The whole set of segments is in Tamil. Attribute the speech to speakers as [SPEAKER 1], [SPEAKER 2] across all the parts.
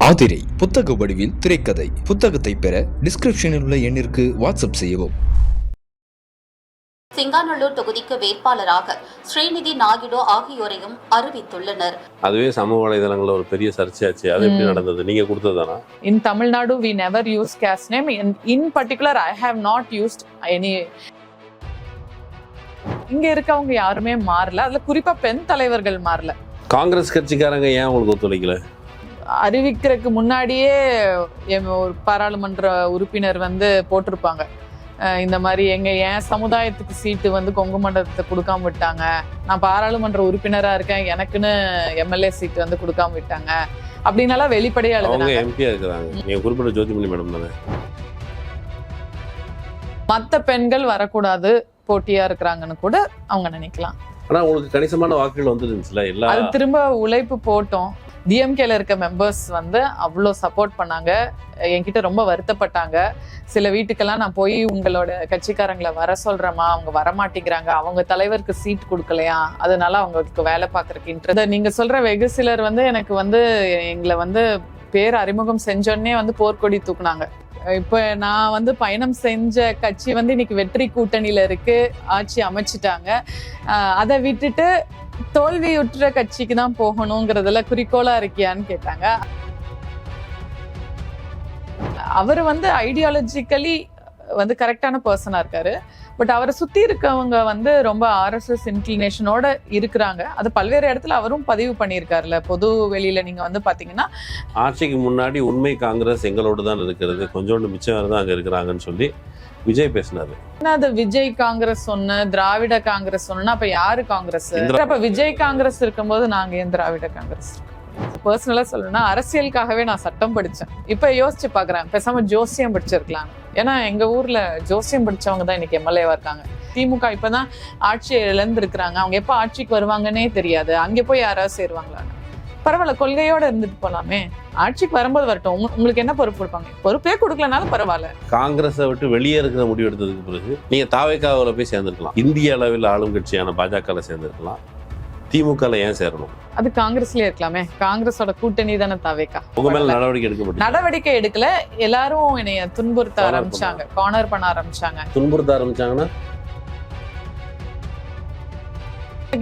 [SPEAKER 1] ஆதிரை புத்தக வடிவில் திரைக்கதை. புத்தகத்தை பெற டிஸ்கிரிப்ஷனில் உள்ள எண்ணிற்கு வாட்ஸ்அப் செய்யவும்.
[SPEAKER 2] சிங்காநல்லூர் தொகுதிக்கு வேட்பாளராக ஸ்ரீநிதி நாயுடு ஆகியோரையும் அறிவித்துள்ளனர்.
[SPEAKER 3] அதுவே சமூக வலைதளங்கள்ல ஒரு பெரிய சர்ச்சையாச்சு. அது எப்படி நடந்தது? நீங்க கொடுத்ததானா?
[SPEAKER 4] In Tamil Nadu we never use caste name. In particular I have not used any. இங்க இருக்கவங்க யாருமே மாறல. அதுல குறிப்பா பெண் தலைவர்கள் மாறல.
[SPEAKER 3] காங்கிரஸ் கட்சிக்காரங்க ஏன் உங்களுக்கு ஒத்துழைக்கல?
[SPEAKER 4] அறிவிக்கிறதுக்கு முன்னாடியே ஒரு பாராளுமன்ற உறுப்பினர் போட்டிருப்பாங்க, இந்த மாதிரி என் சமுதாயத்துக்கு சீட்டு கொங்கு மண்டலத்தை கொடுக்காம விட்டாங்க, நான் பாராளுமன்ற உறுப்பினரா இருக்கேன், எனக்குன்னு எம்எல்ஏ சீட்டு கொடுக்காம விட்டாங்க அப்படின்னால வெளிப்படையா எழுதுறாங்க.
[SPEAKER 3] எம்பியா இருக்கிறாங்க. நீங்க குறிப்பிட்ட ஜோதிமணி மேடம் தானே?
[SPEAKER 4] மத்த பெண்கள் வரக்கூடாது, போட்டியா இருக்கிறாங்கன்னு கூட அவங்க நினைக்கலாம்.
[SPEAKER 3] ஆனா உங்களுக்கு கணிசமான வாக்குகள் வந்துருந்துச்சுல.
[SPEAKER 4] அது திரும்ப உழைப்பு போட்டோம். டிஎம்கேல இருக்க மெம்பர்ஸ் அவ்வளோ சப்போர்ட் பண்ணாங்க, என்கிட்ட ரொம்ப வருத்தப்பட்டாங்க. சில வீட்டுக்கெல்லாம் நான் போய் உங்களோட கட்சிக்காரங்களை வர சொல்றேம்மா, அவங்க வரமாட்டேங்கிறாங்க, அவங்க தலைவருக்கு சீட் கொடுக்கலையா, அதனால அவங்களுக்கு வேலை பார்க்கறதுக்கு இன்ட்ரெஸ்ட். நீங்க சொல்ற வெகு சிலர் எனக்கு எங்களை பேர் அறிமுகம் செஞ்சோடனே போர்க்கொடி தூக்குனாங்க. இப்ப நான் பயணம் செஞ்ச கட்சி இன்னைக்கு வெற்றி கூட்டணியில இருக்கு, ஆட்சி அமைச்சிட்டாங்க. அதை விட்டுட்டு தோல்வியுற்ற கட்சிக்கு தான் போகணுங்கிறதுல குறிக்கோளா இருக்கியான்னு கேட்டாங்க. அவர் ஐடியாலஜிக்கலி கரெக்டான பர்சனா இருக்காரு. பட் அவரை சுத்தி இருக்கவங்க ரொம்ப ஆர்எஸ்எஸ் இன்க்ளினேஷனோட இருக்கிறாங்க. அது பல்வேறு இடத்துல அவரும் பதிவு பண்ணியிருக்காருல, பொது வெளியில நீங்க பாத்தீங்கன்னா.
[SPEAKER 3] ஆட்சிக்கு முன்னாடி உண்மை காங்கிரஸ் எங்களோடு தான் இருக்கிறது, கொஞ்சோண்டு மிச்சம் தான் அங்க இருக்கிறாங்கன்னு சொல்லி விஜய் பேசினாரு.
[SPEAKER 4] அது விஜய் காங்கிரஸ் சொன்ன, திராவிட காங்கிரஸ் சொன்னா அப்ப யாரு காங்கிரஸ்? அப்ப விஜய் காங்கிரஸ் இருக்கும்போது நாங்க ஏன் திராவிட காங்கிரஸ்? பர்சனலா சொல்லணும்னா அரசியலுக்காகவே நான் சட்டம் படிச்சேன். இப்ப யோசிச்சு பாக்குறேன், பேசாம ஜோசியம் படிச்சிருக்கலாம். ஏன்னா எங்க ஊர்ல ஜோசியம் படிச்சவங்க தான் இன்னைக்கு எம்எல்ஏவா இருக்காங்க. திமுக இப்பதான் ஆட்சியை இழந்திருக்கிறாங்க, அவங்க எப்ப ஆட்சிக்கு வருவாங்கன்னே தெரியாது. அங்க போய் யாராவது சேருவாங்களான்னு. பரவாயில்ல, கொள்கையோட இருந்துட்டு போலாமே, ஆட்சிக்கு வரும்போது வரட்டும். உங்களுக்கு என்ன பொறுப்பு கொடுப்பாங்க? பொறுப்பே கொடுக்கலனாலும் பரவாயில்ல.
[SPEAKER 3] காங்கிரஸை விட்டு வெளியே இருக்கிற முடிவு எடுத்ததுக்கு பிறகு நீங்க தாவேக்காவில போய் சேர்ந்திருக்கலாம், இந்திய அளவில் ஆளும் கட்சியான பாஜக சேர்ந்திருக்கலாம். திமுக ஏன் சேரணும்? அது
[SPEAKER 4] காங்கிரஸ்லயே இருக்கலாமே, காங்கிரஸோட கூட்டணி தானே தாவேக்கா.
[SPEAKER 3] உங்க மேல நடவடிக்கை எடுக்க
[SPEAKER 4] நடவடிக்கை எடுக்கல, எல்லாரும் என்னைய துன்புறுத்த ஆரம்பிச்சாங்க, கார்னர் பண்ண ஆரம்பிச்சாங்க.
[SPEAKER 3] துன்புறுத்த ஆரம்பிச்சாங்கன்னா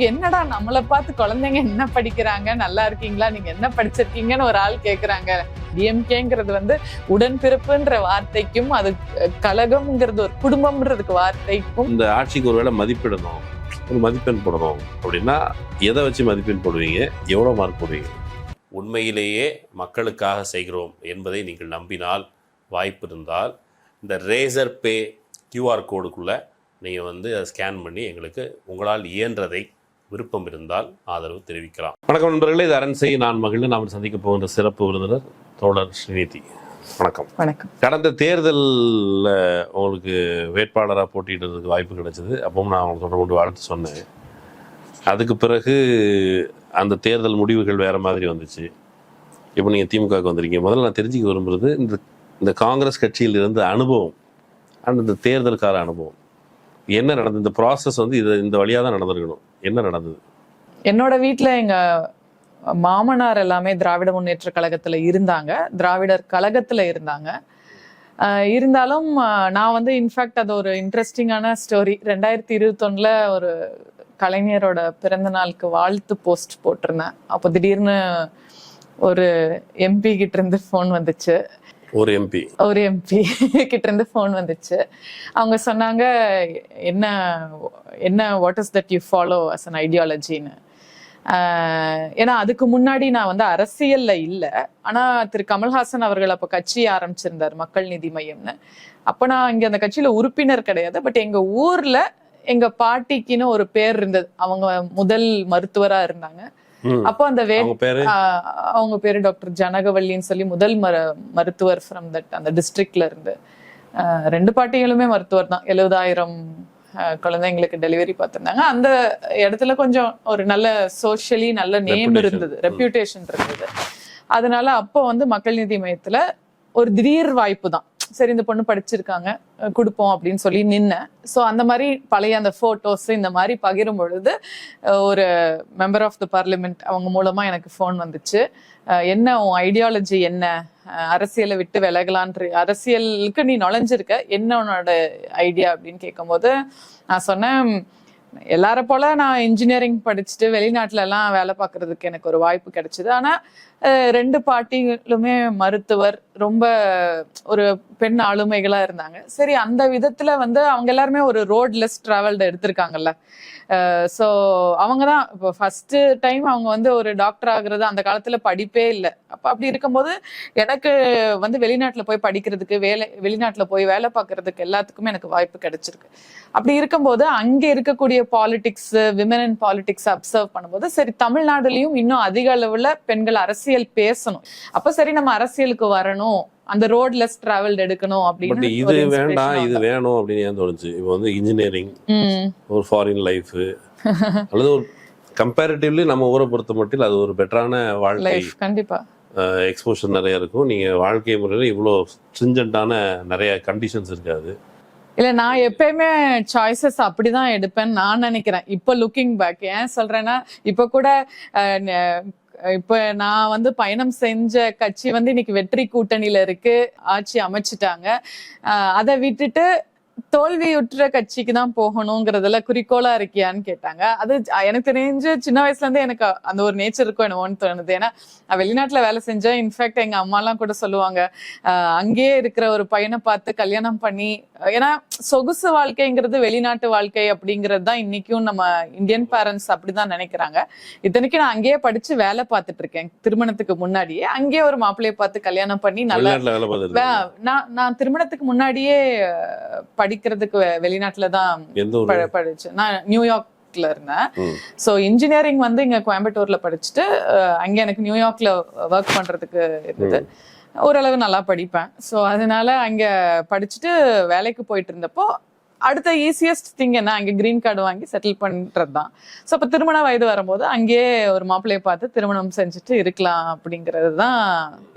[SPEAKER 4] என்னடா நம்மளை பார்த்து குழந்தைங்க என்ன படிக்கிறாங்க, நல்லா இருக்கீங்களா, நீங்க என்ன படிச்சிருக்கீங்கன்னு ஒரு ஆள் கேக்குறாங்க. டிஎம்கேங்கிறது உடன்பிறப்புன்ற வார்த்தைக்கும், அது கழகம்ங்கிறது ஒரு குடும்பம்ன்றதுக்கு வார்த்தைக்கும்.
[SPEAKER 3] இந்த ஆட்சிக்கு ஒருவேளை மதிப்பிடணும், ஒரு மதிப்பெண் போடணும் அப்படின்னா எதை வச்சு மதிப்பெண் போடுவீங்க? எவ்வளோ மார்க் போடுவீங்க? உண்மையிலேயே மக்களுக்காக செய்கிறோம் என்பதை நீங்கள் நம்பினால், வாய்ப்பு இருந்தால் இந்த ரேசர் பே கியூஆர் கோடுக்குள்ளே நீங்கள் அதை ஸ்கேன் பண்ணி எங்களுக்கு உங்களால் இயன்றதை, விருப்பம் இருந்தால் ஆதரவு தெரிவிக்கலாம். வணக்கம் நண்பர்களே, இது அரண்சை. நான் மகிழ்ந்து நாம் சந்திக்க போகின்ற சிறப்பு விருந்தினர் தோழர் ஸ்ரீநிதி. வணக்கம்.
[SPEAKER 4] வணக்கம்.
[SPEAKER 3] கடந்த தேர்தலில் உங்களுக்கு வேட்பாளராக போட்டியிடுறதுக்கு வாய்ப்பு கிடைச்சது. அப்பவும் நான் உங்களுக்கு தொடர்பு வாழ்த்து சொன்னேன். அதுக்கு பிறகு அந்த தேர்தல் முடிவுகள் வேறு மாதிரி வந்துச்சு. இப்போ நீங்கள் திமுகவுக்கு வந்திருக்கீங்க. முதல்ல நான் தெரிஞ்சுக்க விரும்புகிறது இந்த காங்கிரஸ் கட்சியில் இருந்த அனுபவம், அந்த தேர்தலுக்கான அனுபவம் என்ன நடந்தது? இந்த ப்ராசஸ் இந்த வழியாக தான் நடந்திருக்கணும். என்ன நடந்தது?
[SPEAKER 4] என்னோட வீட்டில் எங்க மாமனார் எல்லாமே திராவிட முன்னேற்ற கழகத்துல இருந்தாங்க, திராவிடர் கழகத்துல இருந்தாங்க. இருந்தாலும் நான் இன்ஃபேக்ட் அது ஒரு இன்ட்ரெஸ்டிங்கான ஸ்டோரி. 2021 ஒரு கலைஞரோட பிறந்த நாளுக்கு வாழ்த்து போஸ்ட் போட்டிருந்தேன். அப்போ திடீர்னு ஒரு எம்பி கிட்ட இருந்து ஃபோன் வந்துச்சு.
[SPEAKER 3] ஒரு எம்பி
[SPEAKER 4] கிட்ட இருந்து ஃபோன் வந்துச்சு. அவங்க சொன்னாங்க, என்ன what is that you follow as an ஐடியாலஜின்னு. ஏன்னா அதுக்கு முன்னாடி நான் அரசியல்ல இல்லை. ஆனா திரு கமல்ஹாசன் அவர்கள் அப்ப கட்சி ஆரம்பிச்சிருந்தார், மக்கள் நீதி மையம்னு. அப்ப நான் இங்க அந்த கட்சியில உறுப்பினர் கிடையாது. பட் எங்க ஊர்ல எங்க பாட்டிக்குன்னு ஒரு பேர் இருந்தது. அவங்க முதல் மருத்துவரா இருந்தாங்க. அப்போ அந்த அவங்க பேரு டாக்டர் ஜனகவல்லின்னு சொல்லி முதல் மருத்துவர் ஃப்ரம் அந்த டிஸ்ட்ரிக்ட்ல இருந்து. 2 பாட்டிகளுமே மருத்துவர் தான். 70,000 குழந்தைங்களுக்கு டெலிவரி பார்த்திருந்தாங்க. அந்த இடத்துல கொஞ்சம் ஒரு நல்ல சோஷியலி நல்ல நேம் இருந்தது, ரெப்யூட்டேஷன் இருந்தது. அதனால அப்போ மக்கள் நீதி மையத்துல ஒரு திடீர் வாய்ப்பு தான். சரி இந்த பொண்ணு படிச்சிருக்காங்க கொடுப்போம் அப்படின்னு சொல்லி நின்னேன். ஸோ அந்த மாதிரி பழைய அந்த ஃபோட்டோஸ் இந்த மாதிரி பகிரும் பொழுது ஒரு மெம்பர் ஆஃப் த பார்லிமெண்ட் அவங்க மூலமா எனக்கு ஃபோன் வந்துச்சு. என்ன உன் ஐடியாலஜி என்ன, அரசியலை விட்டு விலகலான்ற, அரசியலுக்கு நீ நுழைஞ்சிருக்க, என்ன உன்னோட ஐடியா அப்படின்னு கேட்கும்போது நான் சொன்னேன், எல்லார போல நான் இன்ஜினியரிங் படிச்சுட்டு வெளிநாட்டுல எல்லாம் வேலை பார்க்கறதுக்கு எனக்கு ஒரு வாய்ப்பு கிடைச்சது. ஆனா 2 பார்ட்டிகளுமே மருத்துவர், ரொம்ப ஒரு பெண் ஆளுமைகளா இருந்தாங்க. சரி அந்த விதத்துல வந்து அவங்க எல்லாருமே ஒரு ரோட் லெஸ் டிராவல்டு எடுத்திருக்காங்கல்ல. ஸோ அவங்க தான் இப்போ ஃபர்ஸ்ட் டைம் அவங்க வந்து ஒரு டாக்டர் ஆகுறது, அந்த காலத்துல படிப்பே இல்லை. அப்ப அப்படி இருக்கும்போது எனக்கு வந்து வெளிநாட்டுல போய் படிக்கிறதுக்கு, வெளிநாட்டுல போய் வேலை பார்க்கறதுக்கு எல்லாத்துக்குமே எனக்கு வாய்ப்பு கிடைச்சிருக்கு. அப்படி இருக்கும்போது அங்கே இருக்கக்கூடிய politics, women in politics observe பண்ணும்போது சரி தமிழ்நாடுலயும் இன்னும் அதிக அளவுல பெண்கள் அரசியல் பேசணும், அப்ப சரி நம்ம அரசியலுக்கு வரணும், அந்த ரோட் லெஸ் டிராவல் எடுக்கணும் அப்படின்னு.
[SPEAKER 3] இது வேண்டாம் இது வேணும் அப்படின்னு ஏன் தோணுச்சு? இப்போ வந்து இன்ஜினியரிங், ஒரு ஃபாரின் லைஃப், அல்லது ஒரு கம்பேரிட்டிவ்லி நம்ம ஊரை பொறுத்த மட்டும் அது ஒரு பெட்டரான வாழ்க்கை,
[SPEAKER 4] கண்டிப்பா
[SPEAKER 3] எக்ஸ்போஷர் நிறைய இருக்கும். நீங்க வாழ்க்கை முறையில இவ்வளோ ஸ்ட்ரிஞ்சன்டான நிறைய கண்டிஷன்ஸ் இருக்காது.
[SPEAKER 4] இல்ல நான் எப்பயுமே சாய்ஸஸ் அப்படிதான் எடுப்பேன்னு நான் நினைக்கிறேன். இப்ப லுக்கிங் பேக் ஏன் சொல்றேன்னா, இப்ப கூட இப்ப நான் வந்து பயணம் செஞ்ச கட்சி வந்து இன்னைக்கு வெற்றி கூட்டணியில இருக்கு, ஆட்சி அமைச்சிட்டாங்க. அதை விட்டுட்டு தோல்வியுற்ற கட்சிக்கு தான் போகணுங்கிறதுல குறிக்கோளா இருக்கியான்னு கேட்டாங்க. அது எனக்கு தெரிஞ்சு சின்ன வயசுல இருந்தே எனக்கு அந்த ஒரு நேச்சர் இருக்கும் என்னவோன்னு தோணுது. ஏன்னா வெளிநாட்டுல வேலை செஞ்சேன். இன்ஃபேக்ட் எங்க அம்மா எல்லாம் கூட சொல்லுவாங்க, அங்கேயே இருக்கிற ஒரு பையனை பார்த்து கல்யாணம் பண்ணி, ஏன்னா சொகுசு வாழ்க்கைங்கிறது வெளிநாட்டு வாழ்க்கை அப்படிங்கிறது தான் இன்னைக்கும் நம்ம இந்தியன் பேரண்ட்ஸ் அப்படிதான் நினைக்கிறாங்க. இத்தனைக்கு நான் அங்கேயே படிச்சு வேலை பார்த்துட்டு இருக்கேன். திருமணத்துக்கு முன்னாடியே அங்கேயே ஒரு மாப்பிள்ளைய பார்த்து கல்யாணம் பண்ணி நல்லா நான் திருமணத்துக்கு முன்னாடியே படிக்கிறதுக்கு வெளிநாட்டுல தான் படிச்சேன். நான் நியூயார்க்ல இருந்தேன். சோ இன்ஜினியரிங் வந்து இங்க கோயம்புத்தூர்ல படிச்சுட்டு அங்க எனக்கு நியூயார்க்ல ஒர்க் பண்றதுக்கு இருந்தது. ஓரளவு நல்லா படிப்பேன். ஸோ அதனால அங்க படிச்சுட்டு வேலைக்கு போயிட்டு இருந்தப்போ அடுத்த ஈஸியஸ்ட் திங் என்ன, அங்கே கிரீன் கார்டு வாங்கி செட்டில் பண்றது தான். ஸோ அப்போ திருமண வயது வரும்போது அங்கேயே ஒரு மாப்பிள்ளையை பார்த்து திருமணம் செஞ்சுட்டு இருக்கலாம் அப்படிங்கிறது தான்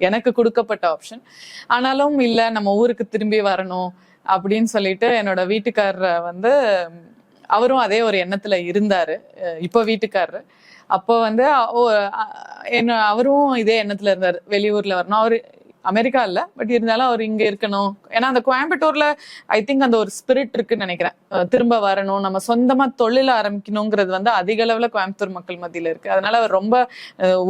[SPEAKER 4] எனக்கு கொடுக்கப்பட்ட ஆப்ஷன். ஆனாலும் இல்லை, நம்ம ஊருக்கு திரும்பி வரணும் அப்படின்னு சொல்லிட்டு என்னோட வீட்டுக்காரரை வந்து, அவரும் அதே ஒரு எண்ணத்துல இருந்தாரு, இப்போ வீட்டுக்காரரு. அப்போ வந்து அவரும் இதே எண்ணத்துல இருந்தாரு, வெளியூர்ல வரணும். அவரு அமெரிக்கா இல்ல, பட் இருந்தாலும் அவர் இங்க இருக்கணும். ஏன்னா அந்த கோயம்புத்தூர்ல ஐ திங்க் அந்த ஒரு ஸ்பிரிட் இருக்குன்னு நினைக்கிறேன். திரும்ப வரணும், நம்ம சொந்தமா தொழில் ஆரம்பிக்கணுங்கிறது வந்து அதிக அளவுல கோயம்புத்தூர் மக்கள் மத்தியில இருக்கு. அதனால அவர் ரொம்ப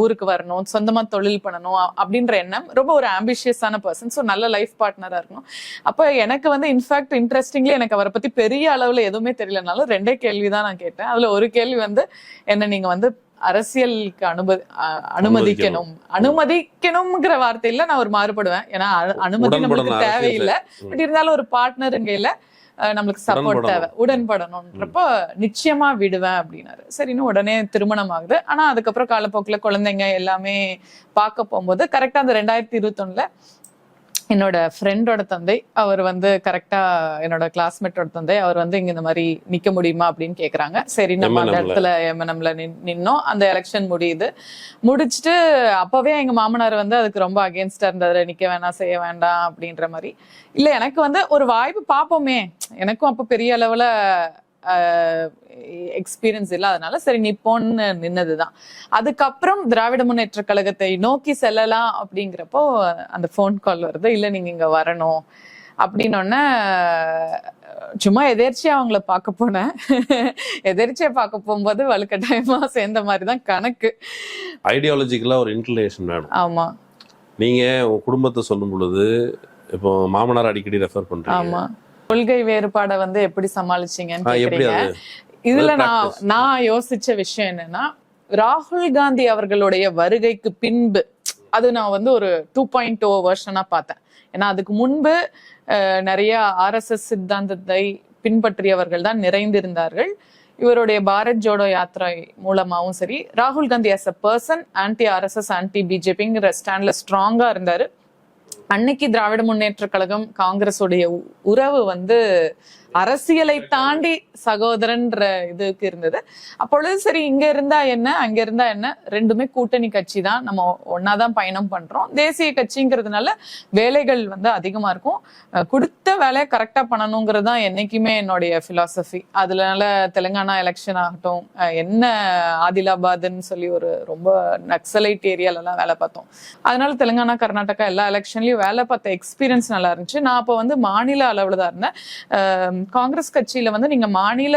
[SPEAKER 4] ஊருக்கு வரணும், சொந்தமா தொழில் பண்ணணும் அப்படின்ற எண்ணம். ரொம்ப ஒரு ஆம்பிஷியஸான பர்சன். ஸோ நல்ல லைஃப் பார்ட்னரா இருக்கணும். அப்ப எனக்கு வந்து இன்ஃபேக்ட் இன்ட்ரெஸ்டிங்லி எனக்கு அவரை பத்தி பெரிய அளவுல எதுவுமே தெரியலனாலும் 2 கேள்விதான் நான் கேட்டேன். அதுல ஒரு கேள்வி வந்து, என்ன நீங்க வந்து அரசியலுக்கு அனுமதிக்கணும்ங்கிற வார்த்தையில நான் ஒரு மாறுபடுவேன். ஏன்னா அனுமதி நம்மளுக்கு தேவையில்லை, பட் இருந்தாலும் ஒரு பார்ட்னருங்கையில நம்மளுக்கு சப்போர்ட் தேவை, உடன்படணும்ன்றப்போ நிச்சயமா விடுவேன் அப்படின்னாரு. சரின்னு உடனே திருமணம் ஆகுது. ஆனா அதுக்கப்புறம் காலப்போக்குல குழந்தைங்க எல்லாமே பார்க்க போகும்போது கரெக்டா அந்த 2021 என்னோட ஃப்ரெண்டோட தந்தை, அவர் வந்து கரெக்டா என்னோட கிளாஸ்மேட்டோட தந்தை, அவர் வந்து இங்க இந்த மாதிரி நிக்க முடியுமா அப்படின்னு கேக்குறாங்க. சரி நம்ம அந்த இடத்துல எம்என்எம்ல நின்னோம். அந்த எலெக்ஷன் முடிச்சுட்டு அப்பவே எங்க மாமனார் வந்து அதுக்கு ரொம்ப அகேன்ஸ்டா இருந்தாரு, நிக்க வேணாம் செய்ய வேண்டாம் அப்படின்ற மாதிரி. இல்ல எனக்கு வந்து ஒரு வாய்ப்பு பார்ப்போமே, எனக்கும் அப்ப பெரிய அளவுல எக்ஸ்பீரியன்ஸ் இல்லை, அதனால சரி நிப்போன்னு நின்னதுதான். அதுக்கப்புறம் திராவிட முன்னேற்ற கழகத்தை நோக்கி செல்லலாம் அப்படிங்கிறப்போ அந்த போன் கால் வருது, இல்ல நீங்க இங்க வரணும் அப்படின்னோடனே சும்மா எதேர்ச்சியா அவங்கள பார்க்க போனேன். எதேர்ச்சியா பார்க்க போகும்போது வலுக்கட்டாயமா சேர்ந்த மாதிரிதான் கணக்கு.
[SPEAKER 3] ஐடியாலஜிக்கலா ஒரு இன்க்ளினேஷன் மேடம்.
[SPEAKER 4] ஆமா.
[SPEAKER 3] நீங்க உங்க குடும்பத்தை சொல்லும் பொழுது இப்போ மாமனார் அடிக்கடி ரெஃபர் பண்றீங்க.
[SPEAKER 4] ஆமா. கொள்கை வேறுபாடை வந்து எப்படி சமாளிச்சீங்கன்னு கேக்குறீங்க. இதுல நான் யோசிச்ச விஷயம் என்னன்னா, ராகுல் காந்தி அவர்களுடைய வருகைக்கு பின்பு அது நான் வந்து ஒரு 2.0 வெர்ஷனா பார்த்தேன். ஏன்னா அதுக்கு முன்பு நிறைய RSS சித்தாந்தத்தை பின்பற்றியவர்கள் தான் நிறைந்திருந்தார்கள். இவருடைய பாரத் ஜோடோ யாத்திரை மூலமாவும் சரி, ராகுல் Gandhi as a person anti RSS anti பிஜேபிங்கிற ஸ்டாண்ட்ல ஸ்ட்ராங்கா இருந்தாரு. அன்னைக்கு திராவிட முன்னேற்ற கழகம் காங்கிரஸுடைய உறவு வந்து அரசியலை தாண்டி சகோதரன்ற இதுக்கு இருந்தது. அப்பொழுது சரி, இங்க இருந்தா என்ன அங்க இருந்தா என்ன, ரெண்டுமே கூட்டணி கட்சி தான், நம்ம ஒன்னாதான் பயணம் பண்றோம். தேசிய கட்சிங்கிறதுனால வேலைகள் வந்து அதிகமா இருக்கும், கொடுத்த வேலையை கரெக்டா பண்ணணுங்கிறது தான் என்னைக்குமே என்னுடைய பிலாசபி. அதனால தெலுங்கானா எலெக்ஷன் ஆகட்டும், என்ன ஆதிலாபாத்ன்னு சொல்லி ஒரு ரொம்ப நக்சலைட் ஏரியால எல்லாம் வேலை பார்த்தோம். அதனால தெலுங்கானா கர்நாடகா எல்லா எலெக்ஷன்லயும் வேலை பார்த்த எக்ஸ்பீரியன்ஸ் நல்லா இருந்துச்சு. நான் அப்போ வந்து மாநில அளவுல தான் இருந்தேன். காங்கிரஸ் கட்சியில வந்து நீங்க மாநில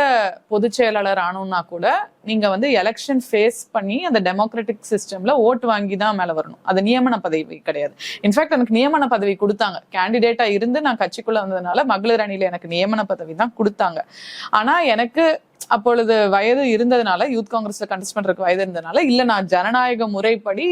[SPEAKER 4] பொதுச் செயலாளர் ஆனோம்னா கூட நீங்க வந்து எலெக்ஷன் ஃபேஸ் பண்ணி அந்த டெமோக்ராட்டிக் சிஸ்டம்ல ஓட்டு வாங்கி தான் மேல வரணும். அது நியமன பதவி கிடையாது. இன்ஃபேக்ட் எனக்கு நியமன பதவி கொடுத்தாங்க, கேண்டிடேட்டா இருந்து நான் கட்சிக்குள்ள வந்ததுனால மகளிர் அணியில எனக்கு நியமன பதவி தான் கொடுத்தாங்க. ஆனா எனக்கு அப்பொழுது வயது இருந்ததுனால, யூத் காங்கிரஸ்ல கண்டெஸ்ட் பண்றதுக்கு வயது இருந்ததுனால, இல்ல நான் ஜனநாயக முறைப்படி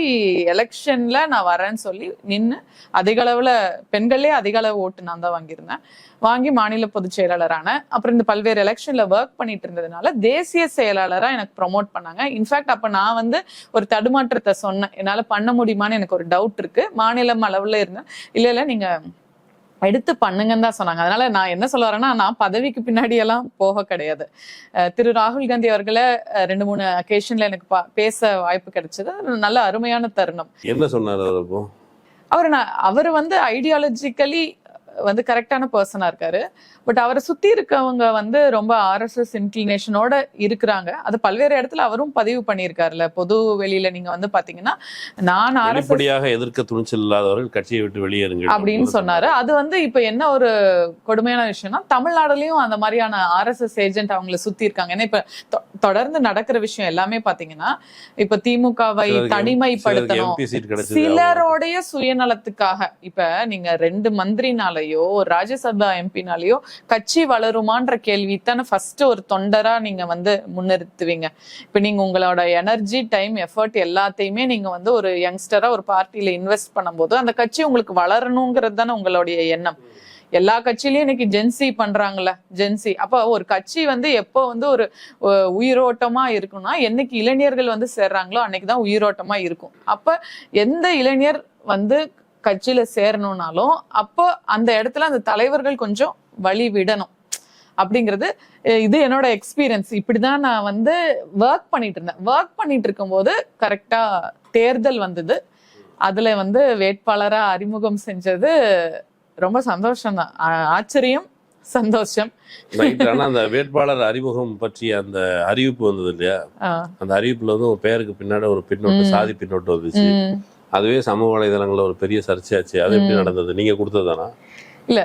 [SPEAKER 4] எலெக்ஷன்ல நான் வரேன்னு சொல்லி நின்று அதிக அளவுல பெண்களே அதிக அளவு ஓட்டு நான் தான் வாங்கியிருந்தேன். வாங்கி மாநில பொதுச் செயலாளரான அப்புறம் இந்த பல்வேறு எலெக்ஷன்ல ஒர்க் பண்ணிட்டு இருந்ததுனால தேசிய செயலாளரா எனக்கு ப்ரொமோட் பண்ணாங்க. இன்ஃபேக்ட் அப்ப நான் வந்து ஒரு தடுமாற்றத்தை சொன்னேன், என்னால பண்ண முடியுமான்னு எனக்கு ஒரு டவுட் இருக்கு. மாநிலம் அளவுல இருந்தேன். இல்ல நீங்க எடுத்து பண்ணுங்கன்னு தான் சொன்னாங்க. அதனால நான் என்ன சொல்ல வரேன்னா, நான் பதவிக்கு பின்னாடி எல்லாம் போக கிடையாது. திரு ராகுல் காந்தி அவர்களை 2-3 அக்கேஷன்ல எனக்கு பேச வாய்ப்பு கிடைச்சது. நல்ல அருமையான தருணம்.
[SPEAKER 3] என்ன சொன்னாரு
[SPEAKER 4] அவர் வந்து ஐடியாலஜிக்கலி வந்து கரெக்டான பர்சனா இருக்காரு. பட் அவரை சுத்தி இருக்கவங்க வந்து ரொம்ப RSS இன்க்ளினேஷனோட இருக்கிறாங்க. அது பல்வேறு இடத்துல அவரும் பதிவு பண்ணியிருக்காருல்ல, பொது வெளியில நீங்க வந்து பாத்தீங்கன்னா, நான்
[SPEAKER 3] வெளிப்படையாக எதிர்க்க துணிச்சல் இல்லாதவர்கள் கட்சியை விட்டு வெளியேறுங்க
[SPEAKER 4] அப்படின்னு சொன்னாரு. அது வந்து இப்ப என்ன ஒரு கொடுமையான விஷயம்னா, தமிழ்நாடுலயும் அந்த மாதிரியான RSS ஏஜென்ட் அவங்களை சுத்தி இருக்காங்க. ஏன்னா இப்ப தொடர்ந்து நடக்கிற விஷயம் எல்லாமே பாத்தீங்கன்னா, இப்ப திமுகவை தனிமைப்படுத்தணும், சிலருடைய சுயநலத்துக்காக. இப்ப நீங்க 2 மந்திரினாலையோ ராஜ்யசபா எம்பினாலேயோ கட்சி வளருமான்ற கேள்வி தானே ஃபர்ஸ்ட் ஒரு தொண்டரா நீங்க வந்து முன்னிறுத்துவீங்க. இப்ப நீங்க உங்களோட எனர்ஜி, டைம், எஃபர்ட் எல்லாத்தையுமே நீங்க வந்து ஒரு யங்ஸ்டரா ஒரு பார்ட்டியில இன்வெஸ்ட் பண்ணும்போது அந்த கட்சி உங்களுக்கு வளரணுங்கிறது தானே உங்களுடைய எண்ணம். எல்லா கட்சியிலயும் இன்னைக்கு ஜென்சி பண்றாங்கல்ல, ஜென்சி. அப்ப ஒரு கட்சி வந்து எப்போ வந்து ஒரு உயிரோட்டமா இருக்கும்னா, என்னைக்கு இளைஞர்கள் வந்து சேர்றாங்களோ அன்னைக்குதான் உயிரோட்டமா இருக்கும். அப்ப எந்த இளைஞர் வந்து கட்சியில சேரணும்னாலும் அப்போ அந்த இடத்துல அந்த தலைவர்கள் கொஞ்சம் வழி விடணும் அப்படிங்கிறது இது என்னோட எக்ஸ்பீரியன்ஸ். இப்படிதான் நான் வந்து ஒர்க் பண்ணிட்டு இருந்தேன். ஒர்க் பண்ணிட்டு இருக்கும்போது கரெக்டா தேர்தல் வந்தது. அதுல வந்து வேட்பாளரா அறிமுகம் செஞ்சது ரொம்ப சந்தோஷம் தான், ஆச்சரியம், சந்தோஷம்.
[SPEAKER 3] அந்த வேட்பாளர் அறிமுகம் பற்றிய அந்த அறிவிப்பு வந்தது இல்லையா, அந்த அறிவிப்புல வந்து உங்க பேருக்கு பின்னாடி ஒரு பின்னோட்டு, சாதி பின்னோட்டு வந்துச்சு. அதுவே சமூக வலைதளங்கள்ல ஒரு பெரிய சர்ச்சையாச்சு. அது எப்படி நடந்தது? நீங்க கொடுத்ததானா?
[SPEAKER 4] இல்ல,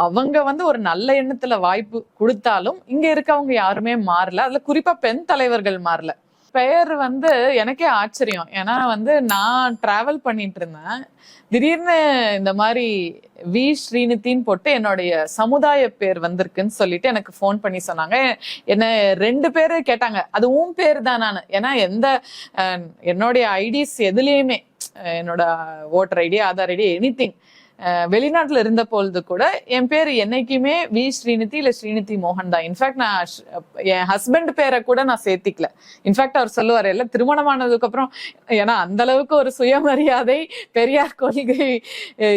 [SPEAKER 4] அவங்க வந்து ஒரு நல்ல எண்ணத்துல வாய்ப்பு கொடுத்தாலும் இங்க இருக்கவங்க யாருமே மாறல. அதுல குறிப்பா பெண் தலைவர்கள் மாறல. பெயர் வந்து எனக்கே ஆச்சரியம். ஏன்னா வந்து நான் டிராவல் பண்ணிட்டு இருந்தேன், திடீர்னு இந்த மாதிரி வி ஸ்ரீநிதின்னு போட்டு என்னுடைய சமுதாய பேர் வந்திருக்குன்னு சொல்லிட்டு எனக்கு ஃபோன் பண்ணி சொன்னாங்க. என்ன 2 பேரு கேட்டாங்க, அது உன் பேர் தான். நான் ஏன்னா என்னுடைய ஐடிஸ் எதுலேயுமே, என்னோட voter ID, Aadhaar ID, anything, வெளிநாட்டுல இருந்த பொழுது கூட என் பேர் என்னைக்குமே வி ஸ்ரீநிதி இல்ல ஸ்ரீநிதி மோகன் தான். இன்ஃபேக்ட் நான் என் ஹஸ்பண்ட் பேரை கூட நான் சேர்த்திக்கல. இன்ஃபேக்ட் அவர் சொல்லுவாரு, எல்லாம் திருமணமானதுக்கு அப்புறம், ஏன்னா அந்த அளவுக்கு ஒரு சுயமரியாதை, பெரியார் கொள்கை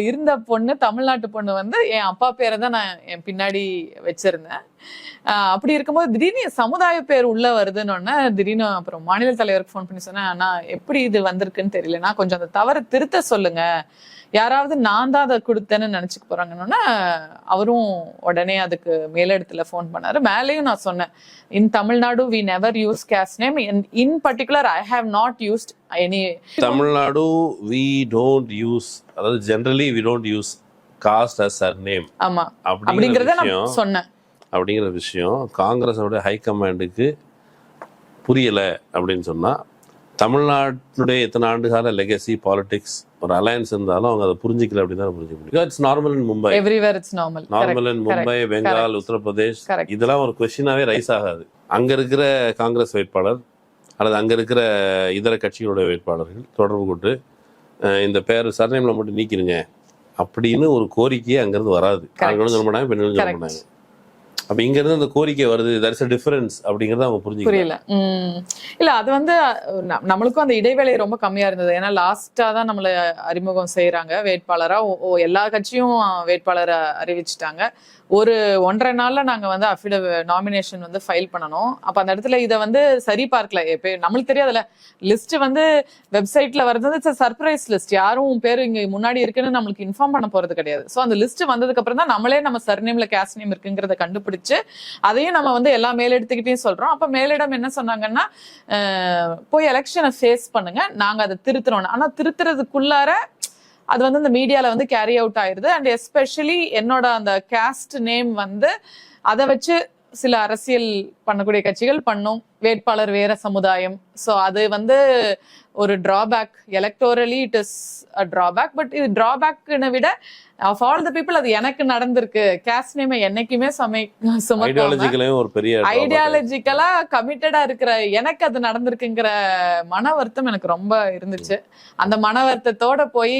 [SPEAKER 4] இருந்த பொண்ணு, தமிழ்நாட்டு பொண்ணு வந்து என் அப்பா பேரை தான் நான் என் பின்னாடி வச்சிருந்தேன். அப்படி இருக்கும்போது திடீர்னு சமுதாய பேர் உள்ள வருதுன்னு திடீர்னு அப்புறம் மாநில தலைவருக்கு ஃபோன் பண்ணி சொன்னேன், ஆனா எப்படி இது வந்திருக்குன்னு தெரியலன்னா கொஞ்சம் அந்த தவறை திருத்த சொல்லுங்க, யாராவது நான் தான் அதை கொடுத்தேன்னு நினைச்சுக்க போறாங்கன்னா. அவரும் உடனே அதுக்கு மேலிடத்துல ஃபோன் பண்ணாரு. மேலேயும் நான் சொன்னேன், in Tamil Nadu we never use caste name, in particular I have not used any.
[SPEAKER 3] Tamil Nadu we don't use, அதாவது generally we don't use caste as surname.
[SPEAKER 4] ஆமா, அப்படிங்கறத நான் சொன்னேன்.
[SPEAKER 3] அப்படிங்கிற விஷயம் காங்கிரஸோட ஹைகமாண்டுக்கு புரியல அப்படின்னு சொன்னா, தமிழ்நாட்டுடைய எத்தனை ஆண்டுகால லெகசி, பாலிடிக்ஸ், ஒரு அலையன்ஸ் இருந்தாலும் அவங்க அதை புரிஞ்சிக்கல அப்படின்னு தான் புரிஞ்சுக்க முடியும். It's normal in Mumbai,
[SPEAKER 4] everywhere it's normal.
[SPEAKER 3] Normal இன் மும்பை, பெங்கால், உத்தரப்பிரதேஷ், இதெல்லாம் ஒரு கொஸ்டினாவே ரைஸ் ஆகாது. அங்க இருக்கிற காங்கிரஸ் வேட்பாளர் அல்லது அங்க இருக்கிற இதர கட்சிகளோட வேட்பாளர்கள் தொடர்பு கொண்டு இந்த பேர் சர்நேம்ல மட்டும் நீக்கிருங்க அப்படின்னு ஒரு கோரிக்கையே அங்கிருந்து வராது. ஆண்களும் சொல்ல மாட்டாங்க, பெண்களும் சொல்ல மாட்டாங்க. அப்ப இங்க இருந்து அந்த கோரிக்கை வருது, தட் இஸ் a difference அப்படிங்கறத அவங்க புரிஞ்சுக்கல.
[SPEAKER 4] புரியல. இல்ல அது வந்து நம்மளுக்கும் அந்த இடைவேளை ரொம்ப கம்மியா இருந்தது. ஏன்னா லாஸ்டா தான் நம்மள அறிமுகம் செய்யறாங்க வேட்பாளரா. எல்லா கட்சியும் வேட்பாளரை அறிவிச்சுட்டாங்க. ஒரு 1.5 நாள்ல நாங்க வந்து நாமினேஷன் வந்து ஃபைல் பண்ணணும். அப்ப அந்த இடத்துல இதை வந்து சரி பார்க்கல. நம்மளுக்கு தெரியாதுல்ல, லிஸ்ட் வந்து வெப்சைட்ல வருது, சர்ப்ரைஸ் லிஸ்ட், யாரும் பேரு இங்க முன்னாடி இருக்குன்னு நம்மளுக்கு இன்ஃபார்ம் பண்ண போறது கிடையாது. சோ அந்த லிஸ்ட் வந்ததுக்கு அப்புறம் தான் நம்மளே நம்ம சர்நேம்ல கேஸ்ட் நேம் இருக்குங்கிறத கண்டுபிடிச்சு அதையும் நம்ம வந்து எல்லா மேலிடத்துக்கிட்டையும் சொல்றோம். அப்ப மேலிடம் என்ன சொன்னாங்கன்னா, போய் எலெக்ஷனை ஃபேஸ் பண்ணுங்க, நாங்க அதை திருத்துறோம். ஆனா திருத்துறதுக்குள்ளார அது வந்து இந்த மீடியால வந்து கேரி அவுட் ஆயிருது. அண்ட் எஸ்பெஷலி என்னோட அந்த கேஸ்ட் நேம் வந்து அதை வச்சு சில அரசியல் பண்ணக்கூடிய கட்சிகள் பண்ணும், வேட்பாளர் வேற சமுதாயம். ஸோ அது வந்து ஒரு drawback, electorally it is a drawback. But இது டிராபேக்னு விட ஆஃப் ஆல் த பீப்புள் அது எனக்கு நடந்திருக்கு. கேஸ்ட் நேம் என்னைக்குமே ஐடியாலஜிக்கலா கமிட்டடா இருக்கிற எனக்கு அது நடந்திருக்குங்கிற மன வருத்தம் எனக்கு ரொம்ப இருந்துச்சு. அந்த மன வருத்தத்தோட போய்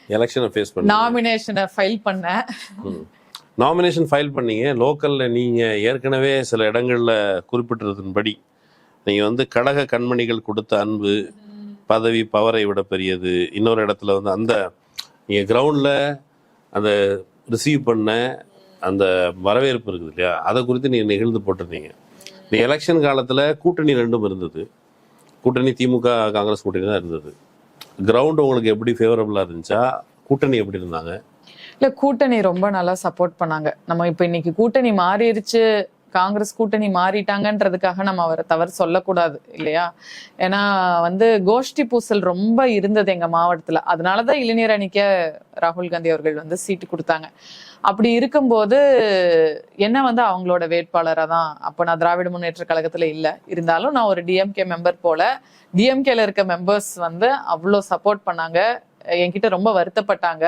[SPEAKER 3] எலெக்ஷனை ஃபேஸ் பண்ண
[SPEAKER 4] நாமினேஷனை ஃபைல் பண்ணேன்.
[SPEAKER 3] நாமினேஷன் ஃபைல் பண்ணீங்க. லோக்கல்ல நீங்க ஏற்கனவே சில இடங்கள்ல குறிப்பிட்டிருந்தபடி நீங்க வந்து கழக கண்மணிகள் கொடுத்த அன்பு, பதவி பவரை விட பெரியது. இன்னொரு இடத்துல வந்து அந்த நீங்க கிரவுண்ட்ல அந்த ரிசீவ் பண்ண அந்த வரவேற்பு இருக்குது இல்லையா, அதை குறித்து நீங்க நெகிழ்ந்து போட்டிருந்தீங்க. நீ எலெக்ஷன் காலத்துல கூட்டணி 2 இருந்தது. கூட்டணி திமுக காங்கிரஸ் கூட்டணி தான் இருந்தது. கிரவுண்ட் உங்களுக்கு எப்படி ஃபேவரபிளா இருந்துச்சா, கூட்டணி எப்படி இருந்தாங்க?
[SPEAKER 4] இல்ல கூட்டணி ரொம்ப நல்லா சப்போர்ட் பண்ணாங்க. நம்ம இப்ப இன்னைக்கு கூட்டணி மாறிடுச்சு, காங்கிரஸ் கூட்டணி மாறிட்டாங்கன்றதுக்காக நம்ம அவரை தவறு சொல்லக்கூடாது இல்லையா. ஏன்னா வந்து கோஷ்டி பூசல் ரொம்ப இருந்தது எங்க மாவட்டத்துல. அதனாலதான் இளைஞர் அணிக்க ராகுல் காந்தி அவர்கள் வந்து சீட்டு கொடுத்தாங்க. அப்படி இருக்கும்போது என்ன வந்து அவங்களோட வேட்பாளராக தான், அப்போ நான் திராவிட முன்னேற்ற கழகத்துல இல்லை, இருந்தாலும் நான் ஒரு டிஎம்கே மெம்பர் போல, டிஎம்கேல இருக்க மெம்பர்ஸ் வந்து அவ்வளோ சப்போர்ட் பண்ணாங்க, என்கிட்ட ரொம்ப வருத்தப்பட்டாங்க.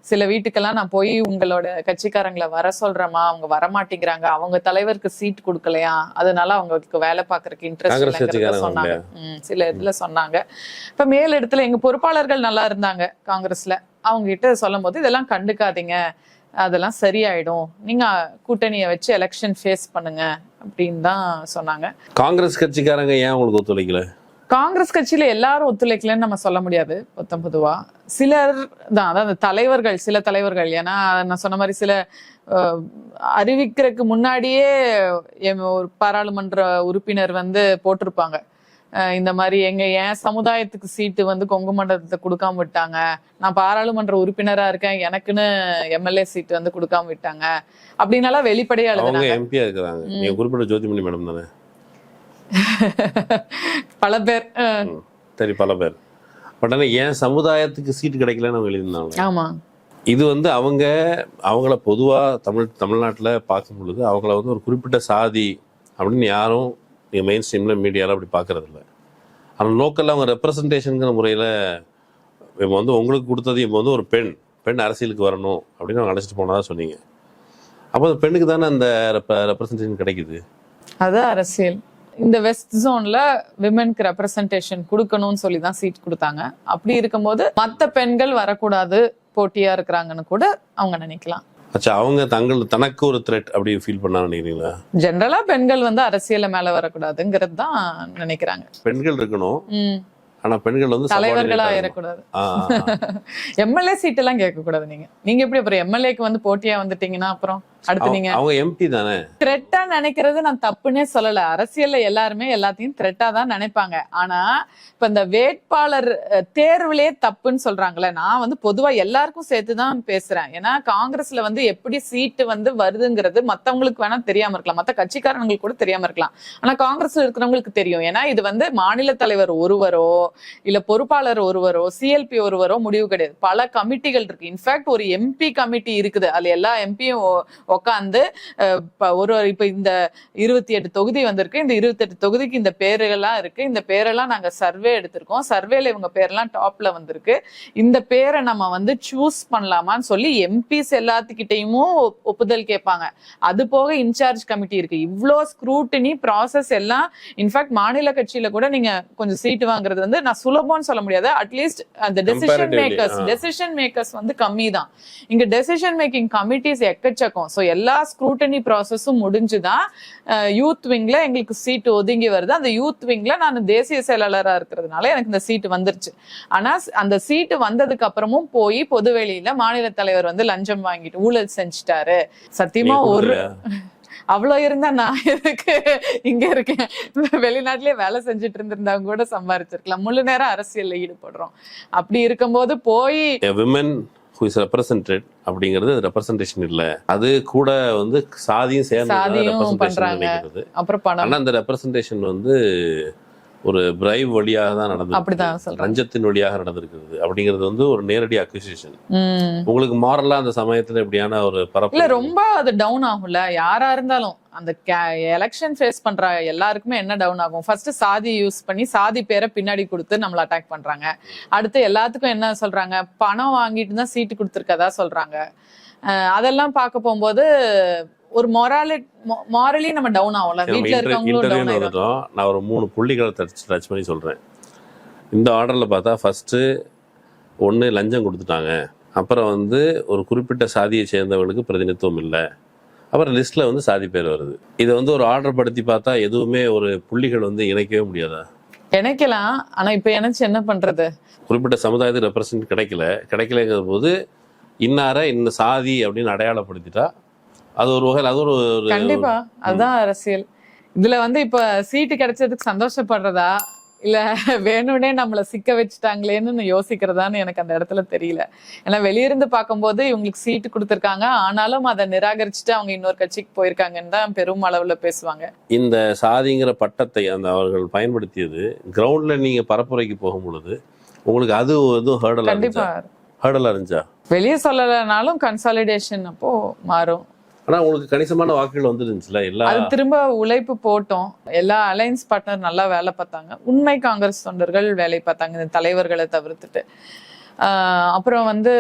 [SPEAKER 4] சில வீட்டுக்கெல்லாம் நான் போய் உங்களோட கட்சிக்காரங்களை வர சொல்றேமா, அவங்க வரமாட்டேங்கிறாங்க, அவங்க தலைவருக்கு சீட் கொடுக்கலையா, அதனால அவங்களுக்கு வேலை பார்க்கறதுக்கு இன்ட்ரெஸ்ட் இல்லைங்கிறத சொன்னாங்க. சில இதுல சொன்னாங்க. இப்ப மேல் இடத்துல எங்க பொறுப்பாளர்கள் நல்லா இருந்தாங்க காங்கிரஸ்ல, அவங்க கிட்ட சொல்லும் போது இதெல்லாம் கண்டுக்காதீங்க, அதெல்லாம் சரியாயிடும், நீங்க கூட்டணியை வச்சு எலெக்ஷன் ஃபேஸ் பண்ணுங்க அப்படின்னு தான் சொன்னாங்க.
[SPEAKER 3] காங்கிரஸ் கட்சிக்காரங்க ஏன் உங்களுக்கு ஒத்துழைக்கல?
[SPEAKER 4] காங்கிரஸ் கட்சியில எல்லாரும் ஒத்துழைக்கலன்னு நம்ம சொல்ல முடியாது. பொதுவா சிலர் தான், அதாவது தலைவர்கள், சில தலைவர்கள், ஏன்னா நான் சொன்ன மாதிரி சில அறிவிக்கிறதுக்கு முன்னாடியே ஒரு பாராளுமன்ற உறுப்பினர் வந்து போட்டிருப்பாங்க, இந்த மாதிரி என் சமுதாயத்துக்கு சீட்டு வந்து கொங்கு மண்டலத்தை கொடுக்காம விட்டாங்க, நான் பாராளுமன்ற உறுப்பினரா இருக்கேன், எனக்குன்னு எம்எல்ஏ சீட்டு வந்து கொடுக்காம விட்டாங்க அப்படின்னால வெளிப்படையா எழுதுனாங்க.
[SPEAKER 3] எம்பியா இருக்கிறாங்க, நீங்க குறிப்பிட்ட ஜோதிமணி மேடம் தானே?
[SPEAKER 4] பல பேர்,
[SPEAKER 3] சரி பல பேர். பட் ஆனால் என் சமுதாயத்துக்கு சீட்டு கிடைக்கலன்னு அவங்க எழுதியிருந்தாங்க.
[SPEAKER 4] ஆமா,
[SPEAKER 3] இது வந்து அவங்கள பொதுவாக தமிழ்நாட்டில் பார்க்கும் பொழுது அவங்கள வந்து ஒரு குறிப்பிட்ட சாதி அப்படின்னு யாரும் நீங்கள் மெயின் ஸ்ட்ரீமில் மீடியாவில் அப்படி பார்க்கறது இல்லை. ஆனால் லோக்கலில் அவங்க ரெப்ரசன்டேஷனுங்கிற முறையில் இப்போ வந்து உங்களுக்கு கொடுத்தது இப்போ வந்து ஒரு பெண் அரசியலுக்கு வரணும் அப்படின்னு அவங்க அழைச்சிட்டு போனதாக சொன்னீங்க. அப்போ அந்த பெண்ணுக்கு தானே அந்த ரெப்ரசன்டேஷன் கிடைக்குது.
[SPEAKER 4] அது அரசியல். இந்த வெஸ்ட் ஜோன்ல விமென்க்கு ரெப்ரசன்டேஷன் கொடுக்கணும்னு சொல்லி தான் சீட் கொடுத்தாங்க. அப்படி இருக்கும்போது மற்ற பெண்கள் வரக்கூடாது, போட்டியா இருக்கிறாங்கன்னு கூட அவங்க நினைக்கலாம்.
[SPEAKER 3] அச்சா, அவங்க தனக்கு ஒரு த்ரெட் அப்படி ஃபீல் பண்ணா நினைக்கிறீங்களா?
[SPEAKER 4] ஜெனரலா பெண்கள் வந்து அரசியல மேல வரக்கூடாதுங்கிறது தான் நினைக்கிறாங்க.
[SPEAKER 3] பெண்கள் இருக்கணும், ஆனா பெண்கள் வந்து
[SPEAKER 4] தலைவர்களா ஏறக்கூடாது. எம்எல்ஏ சீட் எல்லாம் கேட்க கூடாது. நீங்க எப்படி அப்புறம் எம்எல்ஏக்கு வந்து போட்டியா வந்துட்டீங்கன்னா அப்புறம் அடுத்து நீங்க
[SPEAKER 3] அவங்க எம்பி தானே.
[SPEAKER 4] த்ரெட்டா நினைக்கிறது நான் தப்புன்னே சொல்லல. அரசியல்ல எல்லாருமே எல்லாத்தையும் த்ரெட்டா தான் நினைப்பாங்க. ஆனா இப்ப இந்த வேட்பாளர் தேர்வுலயே தப்புன்னு சொல்றாங்களே, நான் வந்து பொதுவா எல்லாருக்கும் சேர்த்துதான் பேசுறேன். ஏன்னா காங்கிரஸ்ல வந்து எப்படி சீட்டு வந்து வருதுங்கிறது மத்தவங்களுக்கு வேணா தெரியாம இருக்கலாம், மத்த கட்சிக்காரங்களுக்கு கூட தெரியாம இருக்கலாம், ஆனா காங்கிரஸ்ல இருக்கிறவங்களுக்கு தெரியும். ஏன்னா இது வந்து மாநில தலைவர் ஒருவரோ இல்ல பொறுப்பாளர் ஒருவரோ சிஎல்பி ஒருவரோ முடிவு கிடையாது. பல கமிட்டிகள் இருக்கு. இன்ஃபேக்ட் ஒரு எம்பி கமிட்டி இருக்குது, அதுல எல்லா எம்பியும் உட்காந்து இப்ப இந்த 28 தொகுதி வந்திருக்கு, இந்த 28 தொகுதிக்கு இந்த பேரெல்லாம் இருக்கு, இந்த பேரெல்லாம் நாங்க சர்வே எடுத்திருக்கோம், சர்வேல இவங்க பேரெல்லாம் டாப்ல வந்திருக்கு, இந்த பேரை நம்ம வந்து சூஸ் பண்ணலாமான்னு சொல்லி எம்பிஸ் எல்லாத்துக்கிட்டையும் ஒப்புதல் கேட்பாங்க. அது போக இன்சார்ஜ் கமிட்டி இருக்கு. இவ்வளோ ஸ்க்ரூட்டினி ப்ராசஸ் எல்லாம். இன்ஃபேக்ட் மாநில கட்சியில கூட நீங்க கொஞ்சம் சீட்டு வாங்குறது வந்து நான் சுலபம்னு சொல்ல முடியாது, அட்லீஸ்ட் அந்த டெசிஷன் மேக்கர்ஸ் வந்து கம்மி தான். இங்க டெசிஷன் மேக்கிங் கமிட்டிஸ் எக்கச்சக்கம். ஸோ எல்லா ஸ்க்ரூட்டனி ப்ராசஸும் முடிஞ்சுதான் யூத் விங்ல எங்களுக்கு சீட்டு ஒதுங்கி வருது. அந்த யூத் விங்ல நான் தேசிய செயலாளராக இருக்கிறதுனால எனக்கு இந்த சீட்டு வந்துருச்சு. ஆனா அந்த சீட்டு வந்ததுக்கு அப்புறமும் போய் பொதுவெளியில மாநில தலைவர் வந்து லஞ்சம் வாங்கிட்டு ஊழல் செஞ்சுட்டாரு. சத்தியமா ஒரு அவ்வளவு இருந்தா நான் எதுக்கு இங்க இருக்கேன்? வெளிநாட்டிலேயே வேலை செஞ்சுட்டு இருந்திருந்தாங்க கூட சம்பாரிச்சிருக்கலாம். முழு நேரம் அரசியல்ல ஈடுபடுறோம். அப்படி இருக்கும்போது போய்
[SPEAKER 3] அப்படிங்கிறது ரெப்ரசன்டேஷன் இல்ல, அது கூட வந்து சாதியும் சேர்ந்து
[SPEAKER 4] பண்றாங்க. அப்புறம் பணம்,
[SPEAKER 3] அந்த ரெப்ரசன்டேஷன் வந்து ஒரு பிரைவ் வழியாக தான் நடந்தது,
[SPEAKER 4] அப்படிதான் சொல்றேன்,
[SPEAKER 3] லஞ்சத்தின் வழியாக நடந்திருக்கிறது அப்படிங்கிறது வந்து ஒரு நேரடி அக்யூசியேஷன். உங்களுக்கு மாரலா அந்த சமயத்துல எப்படியான ஒரு பரப்பு
[SPEAKER 4] இல்ல ரொம்ப அது டவுன் ஆகும்ல. யாரா இருந்தாலும் அந்த எலெக்ஷன் ஃபேஸ் பண்ற எல்லாருக்குமே என்ன டவுன் ஆகும்? ஃபர்ஸ்ட் சாதி யூஸ் பண்ணி சாதி பேரை பின்னாடி கொடுத்து நம்மள அட்டாக் பண்றாங்க. அடுத்து எல்லாத்துக்கும் என்ன சொல்றாங்க? பணம் வாங்கிட்டு தான் சீட்டு கொடுத்துருக்கதா சொல்றாங்க. அதெல்லாம் பார்க்க போகும்போது ஒரு மாரலி நம்ம டவுன் ஆகும்ல. வீட்டுல இருக்கவங்களும் டவுன் ஆயிடும்.
[SPEAKER 3] நான் ஒரு 3 புள்ளிகளை டச் பண்ணி சொல்றேன். இந்த ஆர்டர்ல பார்த்தா ஃபர்ஸ்ட் ஒன்று லஞ்சம் கொடுத்துட்டாங்க, அப்புறம் வந்து ஒரு குறிப்பிட்ட சாதியை சேர்ந்தவர்களுக்கு பிரதிநிதித்துவம் இல்லை, அப்புறம் லிஸ்ட்ல வந்து சாதி பேர் வருது. இதை வந்து ஒரு ஆர்டர் படுத்தி பார்த்தா எதுவுமே ஒரு புள்ளிகள் வந்து இணைக்கவே முடியாதா?
[SPEAKER 4] இணைக்கலாம். ஆனா இப்ப இணைச்சு என்ன பண்றது?
[SPEAKER 3] குறிப்பிட்ட சமுதாயத்துக்கு ரெப்ரசன்ட் கிடைக்கலங்கிற போது இன்னார இந்த சாதி அப்படின்னு அடையாளப்படுத்திட்டா அது ஒரு வகையில் அது ஒரு
[SPEAKER 4] கண்டிப்பா அதுதான் அரசியல். இதுல வந்து இப்ப சீட்டு கிடைச்சதுக்கு சந்தோஷப்படுறதா இல்ல வேணும்னே நம்மள சிக்க வச்சுட்டாங்களேன்னு யோசிக்கிறதான்னு எனக்கு அந்த இடத்துல தெரியல. ஏன்னா வெளியிருந்து பார்க்கும்போது இவங்களுக்கு சீட்டு கொடுத்துருக்காங்க, ஆனாலும் அதை நிராகரிச்சுட்டு அவங்க இன்னொரு கட்சிக்கு போயிருக்காங்கன்னு தான் பெரும் அளவுல பேசுவாங்க.
[SPEAKER 3] இந்த சாதிங்கிற பட்டத்தை அந்த அவர்கள் பயன்படுத்தியது கிரவுண்ட்ல நீங்க பரப்புரைக்கு போகும் பொழுது உங்களுக்கு அது எதுவும் ஹேர்டலா இருந்துச்சா?
[SPEAKER 4] வெளியே சொல்லலைனாலும் கன்சாலிடேஷன் அப்போ மாறும்.
[SPEAKER 3] ஆனா உங்களுக்கு கணிசமான வாக்குகள் வந்துருந்துச்சுல.
[SPEAKER 4] அது திரும்ப உழைப்பு போட்டோம். எல்லா அலையன்ஸ் பார்ட்னர் நல்லா வேலை பார்த்தாங்க. உண்மை காங்கிரஸ் தொண்டர்கள் வேலை பார்த்தாங்க, இந்த தலைவர்களை தவிர்த்துட்டு. அப்புறம் வந்து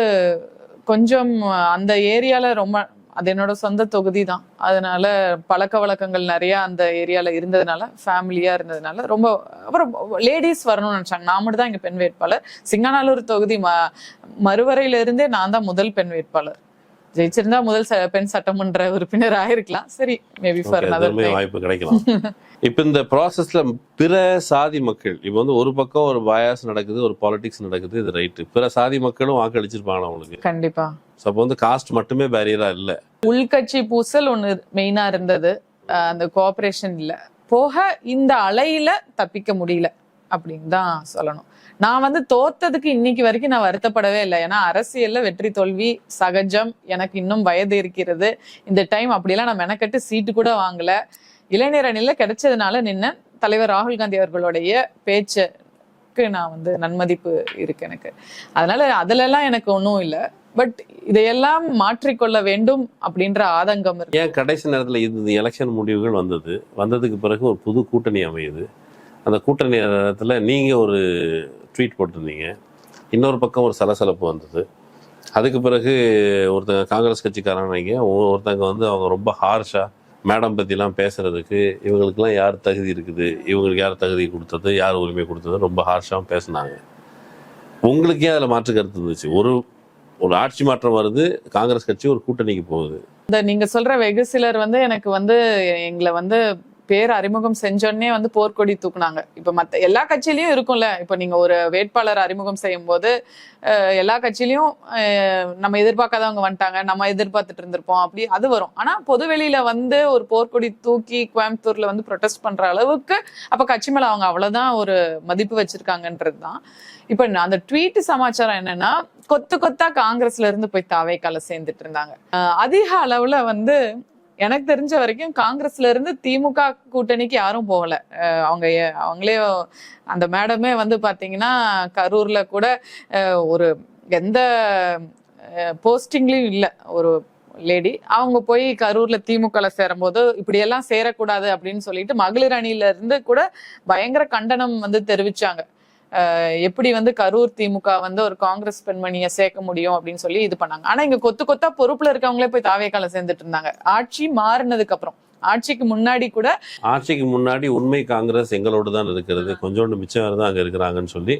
[SPEAKER 4] கொஞ்சம் அந்த ஏரியால ரொம்ப, அது என்னோட சொந்த தொகுதி தான், அதனால பழக்க வழக்கங்கள் நிறைய அந்த ஏரியால இருந்ததுனால, ஃபேமிலியா இருந்ததுனால ரொம்ப. அப்புறம் லேடிஸ் வரணும்னு நினைச்சாங்க. நான் மட்டும் தான் இங்க பெண் வேட்பாளர். சிங்காநல்லூர் தொகுதி மறுவரையில இருந்தே நான் தான் முதல் பெண் வேட்பாளர். ஜெயிச்சிருந்தா முதல் பெண் சட்டமன்ற உறுப்பினர் ஆயிருக்கலாம். சரி, மேபி ஃபார் another time
[SPEAKER 3] வாய்ப்பு கிடைக்கலாம். இப்ப இந்த ப்ராசஸ்ல பிற சாதி மக்கள் இப்ப வந்து ஒரு பக்கம் ஒரு பயாஸ் நடக்குது, ஒரு பாலிடிக்ஸ் நடக்குது, இது ரைட்டு. பிற சாதி மக்களும் வாக்களிச்சிருப்பாங்க அவங்களுக்கு.
[SPEAKER 4] கண்டிப்பா.
[SPEAKER 3] அப்போ வந்து காஸ்ட் மட்டுமே பேரியரா இல்ல,
[SPEAKER 4] உள்கட்சி பூசல் ஒண்ணு மெயினா இருந்தது. அந்த கோஆபரேஷன் இல்ல போக இந்த அலையில தப்பிக்க முடியல அப்படின்னு தான் சொல்லணும். நான் வந்து தோத்ததுக்கு இன்னைக்கு வரைக்கும் நான் வருத்தப்படவே இல்லை. ஏன்னா அரசியல்ல வெற்றி தோல்வி சகஜம். எனக்கு இன்னும் வயது இருக்கிறது. இந்த டைம் அப்படியெல்லாம் நான் மெனக்கட்டு சீட்டு கூட வாங்கல. இளைஞர் அணியில கிடைச்சதுனால நின்ன தலைவர் ராகுல் காந்தி அவர்களுடைய பேச்சுக்கு நான் வந்து நன்மதிப்பு இருக்கு எனக்கு. அதனால அதுல எல்லாம் எனக்கு ஒன்றும் இல்லை. பட் இதையெல்லாம் மாற்றிக்கொள்ள வேண்டும் அப்படின்ற ஆதங்கம் இருக்கு.
[SPEAKER 3] ஏன் கடைசி நேரத்துல இது எலெக்ஷன் முடிவுகள் வந்ததுக்கு பிறகு ஒரு புது கூட்டணி அமையுது. அந்த கூட்டணி நேரத்துல நீங்க ஒரு ட்வீட் போட்டிருந்தீங்க, இன்னொரு பக்கம் ஒரு சலசலப்பு வந்தது. அதுக்கு பிறகு ஒருத்தங்க காங்கிரஸ் கட்சிக்காரங்க ஒருத்தங்க வந்து அவங்க ரொம்ப ஹார்ஷா மேடம் பற்றிலாம் பேசுறதுக்கு இவங்களுக்குலாம் யார் தகுதி இருக்குது, இவங்களுக்கு யார் தகுதி கொடுத்தது, யார் உரிமை கொடுத்தது, ரொம்ப ஹார்ஷாக பேசினாங்க. உங்களுக்கே அதில் மாற்று கருத்து இருந்துச்சு. ஒரு ஆட்சி மாற்றம் வருது, காங்கிரஸ் கட்சி ஒரு கூட்டணிக்கு போகுது.
[SPEAKER 4] இந்த நீங்க சொல்ற வெகு சிலர் வந்து எனக்கு வந்து எங்களை வந்து பேர் அறிமுகம் செஞ்சோடனே வந்து போர்க்கொடி தூக்குனாங்க. இப்ப மத்த எல்லா கட்சியிலயும் இருக்கும்ல. இப்ப நீங்க ஒரு வேட்பாளர் அறிமுகம் செய்யும் போது எல்லா கட்சியிலயும் நம்ம எதிர்பார்க்காதவங்க வந்துட்டாங்க, நம்ம எதிர்பார்த்துட்டு இருந்திருப்போம், அப்படி அது வரும். ஆனா பொதுவெளியில வந்து ஒரு போர்க்கொடி தூக்கி கோயம்புத்தூர்ல வந்து ப்ரொடெஸ்ட் பண்ற அளவுக்கு அப்ப கட்சி மேல அவங்க அவ்வளவுதான் ஒரு மதிப்பு வச்சிருக்காங்கன்றதுதான். இப்ப அந்த ட்வீட் சமாச்சாரம் என்னன்னா, கொத்து கொத்தா காங்கிரஸ்ல இருந்து போய் தாவேக்கால சேர்ந்துட்டு இருந்தாங்க. அதிக அளவுல வந்து எனக்கு தெரிஞ்ச வரைக்கும் காங்கிரஸ்ல இருந்து திமுக கூட்டணிக்கு யாரும் போகல. அவங்களே அந்த மேடமே வந்து பாத்தீங்கன்னா கரூர்ல கூட ஒரு எந்த போஸ்டிங்லயும் இல்ல ஒரு லேடி. அவங்க போய் கரூர்ல திமுகல சேரும் போது இப்படி எல்லாம் சேரக்கூடாது அப்படின்னு சொல்லிட்டு மகளிர் அணியில இருந்து கூட பயங்கர கண்டனம் வந்து தெரிவிச்சாங்க. எப்படி வந்து கரூர் திமுக வந்து ஒரு காங்கிரஸ் பெண்மணியை சேர்க்க முடியும் அப்படின்னு சொல்லி இது பண்ணாங்க. ஆனா இங்க கொத்து கொத்தா பொறுப்புல இருக்கவங்களே போய் தாவேக்கால சேர்ந்துட்டு இருந்தாங்க. ஆட்சி மாறினதுக்கு அப்புறம். ஆட்சிக்கு முன்னாடி உண்மை காங்கிரஸ் எங்களோடு தான் இருக்கிறது, கொஞ்சோண்டு மிச்சம் தான் அங்க இருக்கிறாங்கன்னு சொல்லி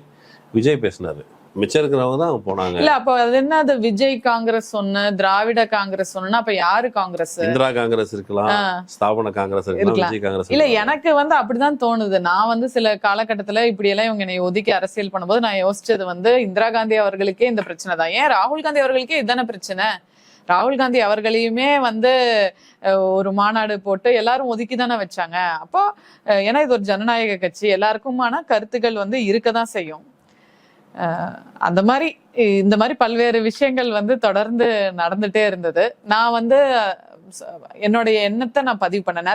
[SPEAKER 4] விஜய் பேசினாரு.
[SPEAKER 3] மிச்சம் இருக்கிறவங்க தான் போனாங்க.
[SPEAKER 4] இல்ல அப்ப அது என்ன, அது விஜய் காங்கிரஸ் ஒண்ணு, திராவிட காங்கிரஸ் ஒண்ணுன்னா அப்ப யாரு காங்கிரஸ்?
[SPEAKER 3] இந்திரா காங்கிரஸ் இருக்கலாம், ஸ்தாபன காங்கிரஸ் இருக்கலாம், விஜய் காங்கிரஸ்.
[SPEAKER 4] இல்ல எனக்கு அப்படிதான் தோணுது. நான் சில காலகட்டத்துல இப்படி எல்லாம் இவங்க என்னை ஒதுக்கி அரசியல் பண்ணும்போது நான் யோசிச்சது இந்திரா காந்தி அவர்களுக்கே இந்த பிரச்சனை தான், ஏன் ராகுல் காந்தி அவர்களுக்கே இதுதானே பிரச்சனை? ராகுல் காந்தி அவர்களையுமே ஒரு மாநாடு போட்டு எல்லாரும் ஒதுக்கி தானே வச்சாங்க. அப்போ ஏன்னா இது ஒரு ஜனநாயக கட்சி, எல்லாருக்குமான கருத்துக்கள் இருக்கதான் செய்யும். அந்த மாதிரி இந்த மாதிரி பல்வேறு விஷயங்கள் தொடர்ந்து நடந்துட்டே இருந்தது. நான் என்னுடைய எண்ணத்தை நான் பதிவு பண்ணேன்.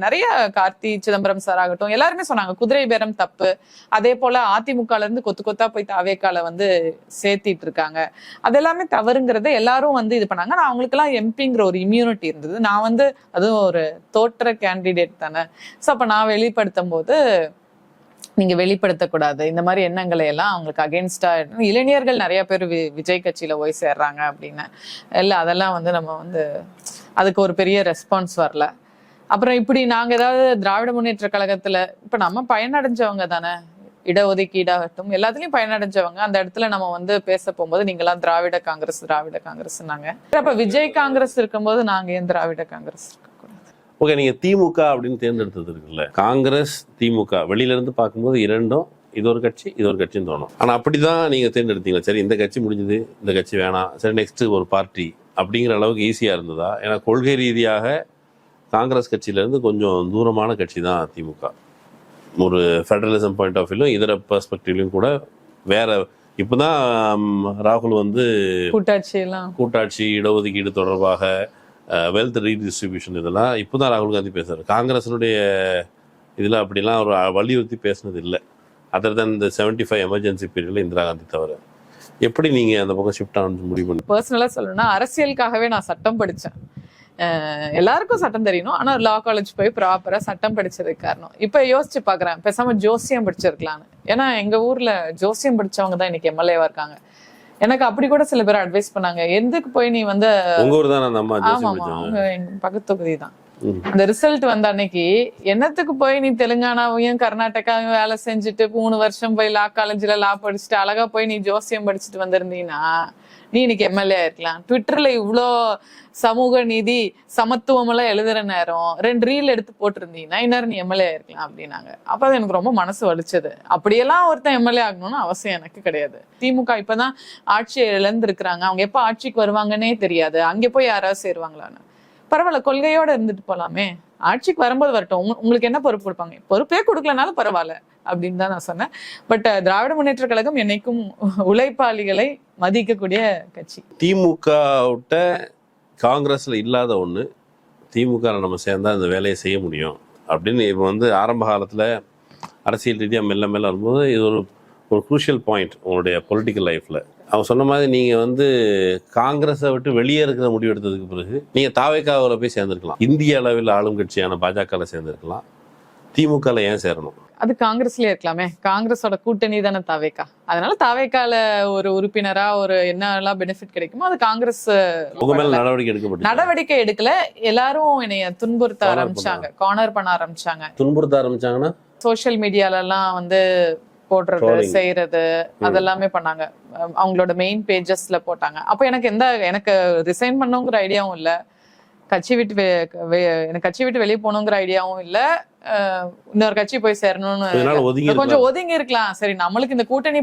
[SPEAKER 4] நிறைய கார்த்தி சிதம்பரம் சார் ஆகட்டும், எல்லாருமே சொன்னாங்க குதிரை பேரம் தப்பு. அதே போல அதிமுகல இருந்து கொத்து கொத்தா போய் தாவேக்கால சேர்த்திட்டு இருக்காங்க, அது எல்லாமே தவறுங்கிறத எல்லாரும் இது பண்ணாங்க. நான் அவங்களுக்கு எல்லாம் எம்பிங்கிற ஒரு இம்யூனிட்டி இருந்தது. நான் அதுவும் ஒரு தோற்ற கேண்டிடேட் தானே. ஸோ அப்ப நான் வெளிப்படுத்தும் போது நீங்க வெளிப்படுத்தக்கூடாது இந்த மாதிரி எண்ணங்களை எல்லாம் அவங்களுக்கு அகெயின்ஸ்டா. இளைஞர்கள் நிறைய பேர் விஜய் கட்சியில போய் சேர்றாங்க அப்படின்னு இல்ல, அதெல்லாம் நம்ம அதுக்கு ஒரு பெரிய ரெஸ்பான்ஸ் வரல. அப்புறம் இப்படி நாங்க ஏதாவது திராவிட முன்னேற்ற கழகத்துல இப்ப நம்ம பயனடைஞ்சவங்க தானே, இடஒதுக்கீடாகட்டும் எல்லாத்துலயும் பயனடைஞ்சவங்க. அந்த இடத்துல நம்ம பேச போகும்போது நீங்களாம் திராவிட காங்கிரஸ்னாங்க. அப்ப விஜய் காங்கிரஸ் இருக்கும்போது நாங்க ஏன் திராவிட காங்கிரஸ் இருக்கக்கூடாது?
[SPEAKER 3] ஓகே, நீங்க திமுக அப்படின்னு தேர்ந்தெடுத்தது இருக்குல்ல, காங்கிரஸ் திமுக வெளியில இருந்து பார்க்கும்போது இரண்டும் இது ஒரு கட்சி இது ஒரு கட்சின்னு தோணும். ஆனா அப்படிதான் நீங்க தேர்ந்தெடுத்தீங்களா? சரி இந்த கட்சி முடிஞ்சது, இந்த கட்சி வேணாம், சரி நெக்ஸ்ட் ஒரு பார்ட்டி அப்படிங்கிற அளவுக்கு ஈஸியா இருந்ததா? ஏன்னா கொள்கை ரீதியாக காங்கிரஸ் கட்சியிலேருந்து கொஞ்சம் தூரமான கட்சி தான் திமுக. ஒரு ஃபெடரலிசம் பாயிண்ட் ஆஃப் வியூலும் இதர பெர்ஸ்பெக்டிவ்லையும் கூட வேற. இப்போதான் ராகுல் கூட்டாட்சி இடஒதுக்கீடு தொடர்பாக வெல்த் ரீடிஸ்ட்ரிபியூஷன் இதெல்லாம் இப்போதான் ராகுல் காந்தி பேசுறாரு. காங்கிரஸினுடைய இதில் அப்படிலாம் ஒரு வலியுறுத்தி பேசுனது இல்லை, அதர் தென் இந்த 75 எமர்ஜென்சி பீரியட்ல இந்திரா காந்தி தவிர. எப்படி நீங்க அந்த பக்கம் ஷிஃப்ட் ஆனது முடிவு பண்ணி?
[SPEAKER 4] பர்சனலா சொல்லணும்னா அரசியலுக்காகவே நான் சட்டம் படித்தேன். எல்லாருக்கும் சட்டம் தெரியணும், ஆனா லா காலேஜ் போய் ப்ராப்பரா சட்டம் படிச்சதுக்கு காரணம் இப்ப யோசிச்சு பாக்குறேன், பேசாம ஜோசியம் படிச்சிருக்கலான்னு. ஏன்னா எங்க ஊர்ல ஜோசியம் படிச்சவங்க தான் இன்னைக்கு எம்எல்ஏவா இருக்காங்க. எனக்கு அப்படி கூட சில பேர் அட்வைஸ் பண்ணாங்க, எதுக்கு போய் நீ
[SPEAKER 3] உங்க ஊர் தான்?
[SPEAKER 4] ஆமாமா, எங்க பக்கத்து தொகுதி தான். அந்த ரிசல்ட் அன்னைக்கு என்னத்துக்கு போய் நீ தெலுங்கானாவையும் கர்நாடகாவையும் வேலை செஞ்சுட்டு 3 வருஷம் போய் லா காலேஜ்ல லா படிச்சுட்டு அழகா போய் நீ ஜோசியம் படிச்சுட்டு வந்திருந்தீங்கன்னா நீ இன்னைக்கு எம்எல்ஏ ஆயிருக்கலாம். ட்விட்டர்ல இவ்வளோ சமூக நீதி சமத்துவம் எல்லாம் எழுதுற நேரம் 2 ரீல் எடுத்து போட்டிருந்தீங்கன்னா இன்னும் நீ எம்எல்ஏ ஆயிருக்கலாம் அப்படின்னாங்க. அப்ப அது எனக்கு ரொம்ப மனசு வலிச்சது. அப்படியெல்லாம் ஒருத்தன் எம்எல்ஏ ஆகணும்னு அவசியம் எனக்கு கிடையாது. திமுக இப்பதான் ஆட்சியை இழந்திருக்கிறாங்க, அவங்க எப்ப ஆட்சிக்கு வருவாங்கன்னே தெரியாது, அங்கே போய் யாராவது சேருவாங்களான்னு. பரவாயில்ல, கொள்கையோட இருந்துட்டு போலாமே, ஆட்சிக்கு வரும்போது வரட்டும், உங்களுக்கு என்ன பொறுப்பு கொடுப்பாங்க, பொறுப்பே கொடுக்கலனாலும் பரவாயில்ல அப்படின்னு தான் நான் சொன்னேன். பட் திராவிட முன்னேற்ற கழகம் என்னைக்கும் உழைப்பாளிகளை மதிக்கக்கூடிய கட்சி.
[SPEAKER 3] திமுக விட்ட காங்கிரஸ்ல இல்லாத ஒண்ணு, திமுக நம்ம சேர்ந்தா இந்த வேலையை செய்ய முடியும் அப்படின்னு இப்போ ஆரம்ப காலத்துல அரசியல் ரீதியாக மெல்ல மெல்ல வரும்போது இது ஒரு குரூஷியல் பாயிண்ட் உங்களுடைய பொலிட்டிக்கல் லைஃப்ல. அவங்க சொன்ன மாதிரி நீங்க காங்கிரஸை விட்டு வெளியே இருக்கிற முடிவு எடுத்ததுக்கு பிறகு நீங்க தாவேக்காவில் போய் சேர்ந்திருக்கலாம், இந்திய அளவில் ஆளும் கட்சியான பாஜகவில் சேர்ந்திருக்கலாம். திமுகல ஏன் சேரணும்?
[SPEAKER 4] அது காங்கிரஸ்லயே இருக்கலாமே, காங்கிரஸோட கூட்டணி தானே தாவேக்கா. அதனால தாவேக்கால ஒரு உறுப்பினரா ஒரு என்னெல்லாம் பெனிஃபிட் கிடைக்குமோ அது காங்கிரஸ் நடவடிக்கை எடுக்கல. எல்லாரும் என்னைய துன்புறுத்த ஆரம்பிச்சாங்க, கார்னர் பண்ண ஆரம்பிச்சாங்க.
[SPEAKER 3] துன்புறுத்த ஆரம்பிச்சாங்கன்னா
[SPEAKER 4] சோசியல் மீடியால எல்லாம் போடுறது செய்யறது அதெல்லாமே பண்ணாங்க. அவங்களோட மெயின் பேஜஸ்ல போட்டாங்க. அப்ப எனக்கு ரிசைன் பண்ணுங்கிற ஐடியாவும் இல்ல, எனக்கு கட்சி விட்டு வெளியே போகணுங்கிற ஐடியாவும் இல்ல, இன்னொரு கட்சி போய் சேரணும்னு கொஞ்சம் ஒதுங்கி இருக்கலாம். சரி நம்மளுக்கு இந்த கூட்டணி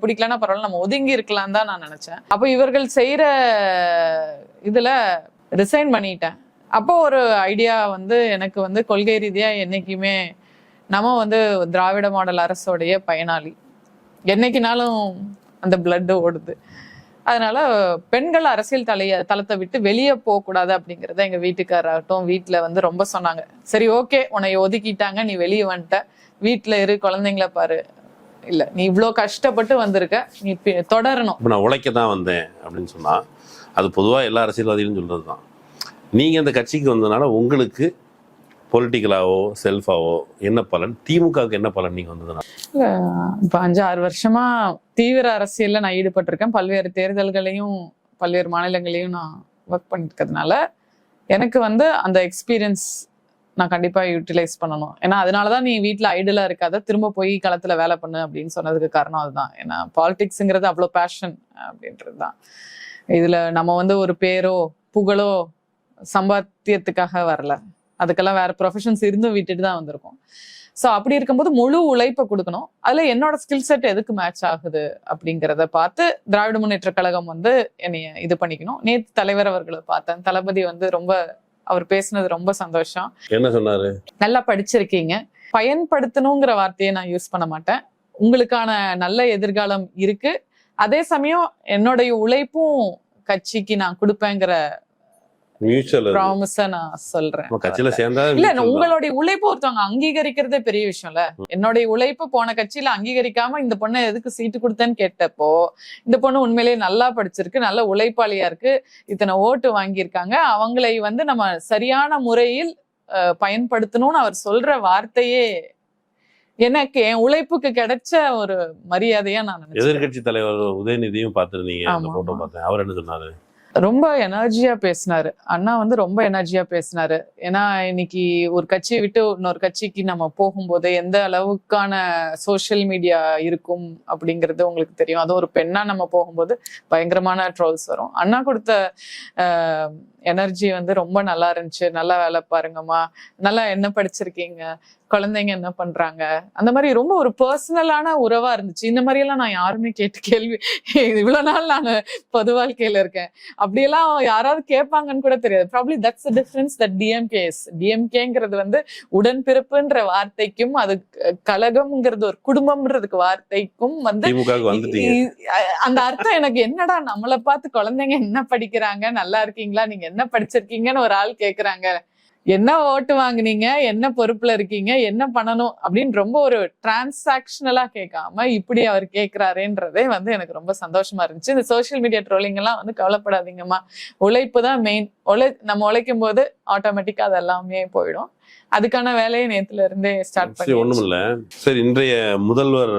[SPEAKER 4] பிடிக்கலன்னா பரவாயில்ல, நம்ம ஒதுங்கி இருக்கலாம் தான் நான் நினைச்சேன். அப்போ இவர்கள் செய்யற இதுல ரிசைன் பண்ணிட்டேன். அப்போ ஒரு ஐடியா எனக்கு கொள்கை ரீதியா என்னைக்குமே நம்ம திராவிட மாடல் அரசோடைய பயனாளி, என்னைக்குனாலும் அந்த பிளட் ஓடுது. அதனால பெண்கள் அரசியல் தளத்தை விட்டு வெளியே போக கூடாது அப்படிங்கறத எங்க வீட்டுக்காராகட்டும் வீட்டுல ரொம்ப சொன்னாங்க. சரி ஓகே, உன்னை ஒதுக்கிட்டாங்க, நீ வெளியே வந்துட்ட, வீட்டுல இரு, குழந்தைங்கள பாரு. இல்ல, நீ இவ்வளவு கஷ்டப்பட்டு வந்திருக்க, நீ தொடரணும்.
[SPEAKER 3] நான் உழைக்கதான் வந்தேன் அப்படின்னு சொன்னா அது பொதுவா எல்லா அரசியல்வாதிகளும் சொல்றதுதான். நீங்க இந்த கட்சிக்கு வந்ததுனால உங்களுக்கு பொலிட்டிக்கலாவோ செல்ஃபாவோ என்ன பலன், திமுகவுக்கு என்ன பலன் நீங்க வந்ததுனால?
[SPEAKER 4] இல்ல, இப்ப 5-6 வருஷமா தீவிர அரசியல்ல நான் ஈடுபட்டிருக்கேன். பல்வேறு தேர்தல்களையும் பல்வேறு மாநிலங்களையும் நான் ஒர்க் பண்ணிருக்கிறதுனால எனக்கு அந்த எக்ஸ்பீரியன்ஸ் நான் கண்டிப்பா யூட்டிலைஸ் பண்ணணும். ஏன்னா அதனாலதான் நீ வீட்டுல ஐடலா இருக்காத, திரும்ப போய் களத்துல வேலை பண்ணு அப்படின்னு சொன்னதுக்கு காரணம் அதுதான். ஏன்னா பாலிடிக்ஸ்ங்கிறது அவ்வளோ பேஷன் அப்படின்றது தான். இதுல நம்ம வந்து ஒரு பேரோ புகழோ சம்பாத்தியத்துக்காக வரல, அதுக்கெல்லாம் வேற ப்ரொஃபஷன்ஸ் இருந்தும் விட்டுட்டு தான் வந்திருக்கோம். ஸோ அப்படி இருக்கும்போது முழு உழைப்பை கொடுக்கணும். அதுல என்னோட ஸ்கில் செட் எதுக்கு மேட்ச் ஆகுது அப்படிங்கிறத பார்த்து திராவிட முன்னேற்ற கழகம் வந்து என்னைய இது பண்ணிக்கணும். நேற்று தலைவர் அவர்களை பார்த்தேன். தளபதி வந்து ரொம்ப, அவர் பேசினது ரொம்ப சந்தோஷம்.
[SPEAKER 3] என்ன சொன்னாரு?
[SPEAKER 4] நல்லா படிச்சிருக்கீங்க, பயன்படுத்தணுங்கிற வார்த்தையை நான் யூஸ் பண்ண மாட்டேன், உங்களுக்கான நல்ல எதிர்காலம் இருக்கு, அதே சமயம் என்னுடைய உழைப்பும் கட்சிக்கு நான் கொடுப்பேங்கிற ப்ராமிஸ நான் சொல்றேன். இல்ல, உங்களுடைய உழைப்பு ஒருத்தவங்க அங்கீகரிக்கிறதே பெரிய விஷயம்ல. என்னுடைய உழைப்பு போன கட்சியில அங்கீகரிக்காம இந்த பொண்ணை எதுக்கு சீட்டு கொடுத்தேன்னு கேட்டப்போ, இந்த பொண்ணு உண்மையிலேயே நல்லா படிச்சிருக்கு, நல்ல உழைப்பாளியா இருக்கு, இத்தனை ஓட்டு வாங்கியிருக்காங்க, அவங்களை வந்து நம்ம சரியான முறையில் பயன்படுத்தணும்னு அவர் சொல்ற வார்த்தையே எனக்கு என் உழைப்புக்கு கிடைச்ச ஒரு மரியாதையா நான் நினைச்சேன்.
[SPEAKER 3] எதிர்கட்சி தலைவர் உதயநிதியும் பார்த்திருந்தீங்க, அந்த போட்டோ பார்த்தேன். அவர் என்ன சொன்னாரு?
[SPEAKER 4] ரொம்ப எனர்ஜியா பேசினாரு. அண்ணா வந்து ரொம்ப எனர்ஜியா பேசினாரு. ஏன்னா இன்னைக்கு ஒரு கட்சியை விட்டு இன்னொரு கட்சிக்கு நம்ம போகும்போது எந்த அளவுக்கான சோசியல் மீடியா இருக்கும் அப்படிங்கிறது உங்களுக்கு தெரியும். அதுவும் ஒரு பெண்ணா நம்ம போகும்போது பயங்கரமான ட்ரோல்ஸ் வரும். அண்ணா கொடுத்த எனர்ஜி வந்து ரொம்ப நல்லா இருந்துச்சு. நல்லா வேலை பாருங்கம்மா, நல்லா என்ன படிச்சிருக்கீங்க, குழந்தைங்க என்ன பண்றாங்க, அந்த மாதிரி ரொம்ப ஒரு பர்சனலான உறவா இருந்துச்சு. இந்த மாதிரி எல்லாம் நான் யாருமே கேட்டு கேள்வி, இவ்வளவு நாள் நான் பொது வாழ்க்கையில இருக்கேன், அப்படியெல்லாம் யாராவது கேட்பாங்கன்னு கூட தெரியாது. Probably that's the difference that டிஎம்கேங்கிறது வந்து உடன்பிறப்புன்ற வார்த்தைக்கும் அது கழகம்ங்கிறது ஒரு குடும்பம்ன்றதுக்கு வார்த்தைக்கும் வந்து அந்த அர்த்தம் எனக்கு என்னடா, நம்மளை பார்த்து குழந்தைங்க என்ன படிக்கிறாங்க, நல்லா இருக்கீங்களா, நீங்க என்ன படிச்சிருக்கீங்கன்னு ஒரு ஆள் கேக்குறாங்க, என்ன ஓட்டு வாங்குனீங்க, என்ன பொறுப்புல இருக்கீங்க, என்ன பண்ணணும் அப்படின்னு ரொம்ப ஒரு டிரான்சாக்ஷனலா கேட்காம இப்படி அவர் கேட்கிறாருன்றதே வந்து எனக்கு ரொம்ப சந்தோஷமா இருந்துச்சு. இந்த சோசியல் மீடியா ட்ரோலிங் எல்லாம் வந்து கவலைப்படாதீங்கம்மா, உழைப்பு தான் மெயின். நம்ம உழைக்கும் போது ஆட்டோமேட்டிக்கா அது எல்லாமே போயிடும். அதுக்கான வேலையை நேத்துல இருந்தே ஸ்டார்ட் பண்ணி.
[SPEAKER 3] ஒண்ணும் இல்ல. சரி, இன்றைய முதல்வர்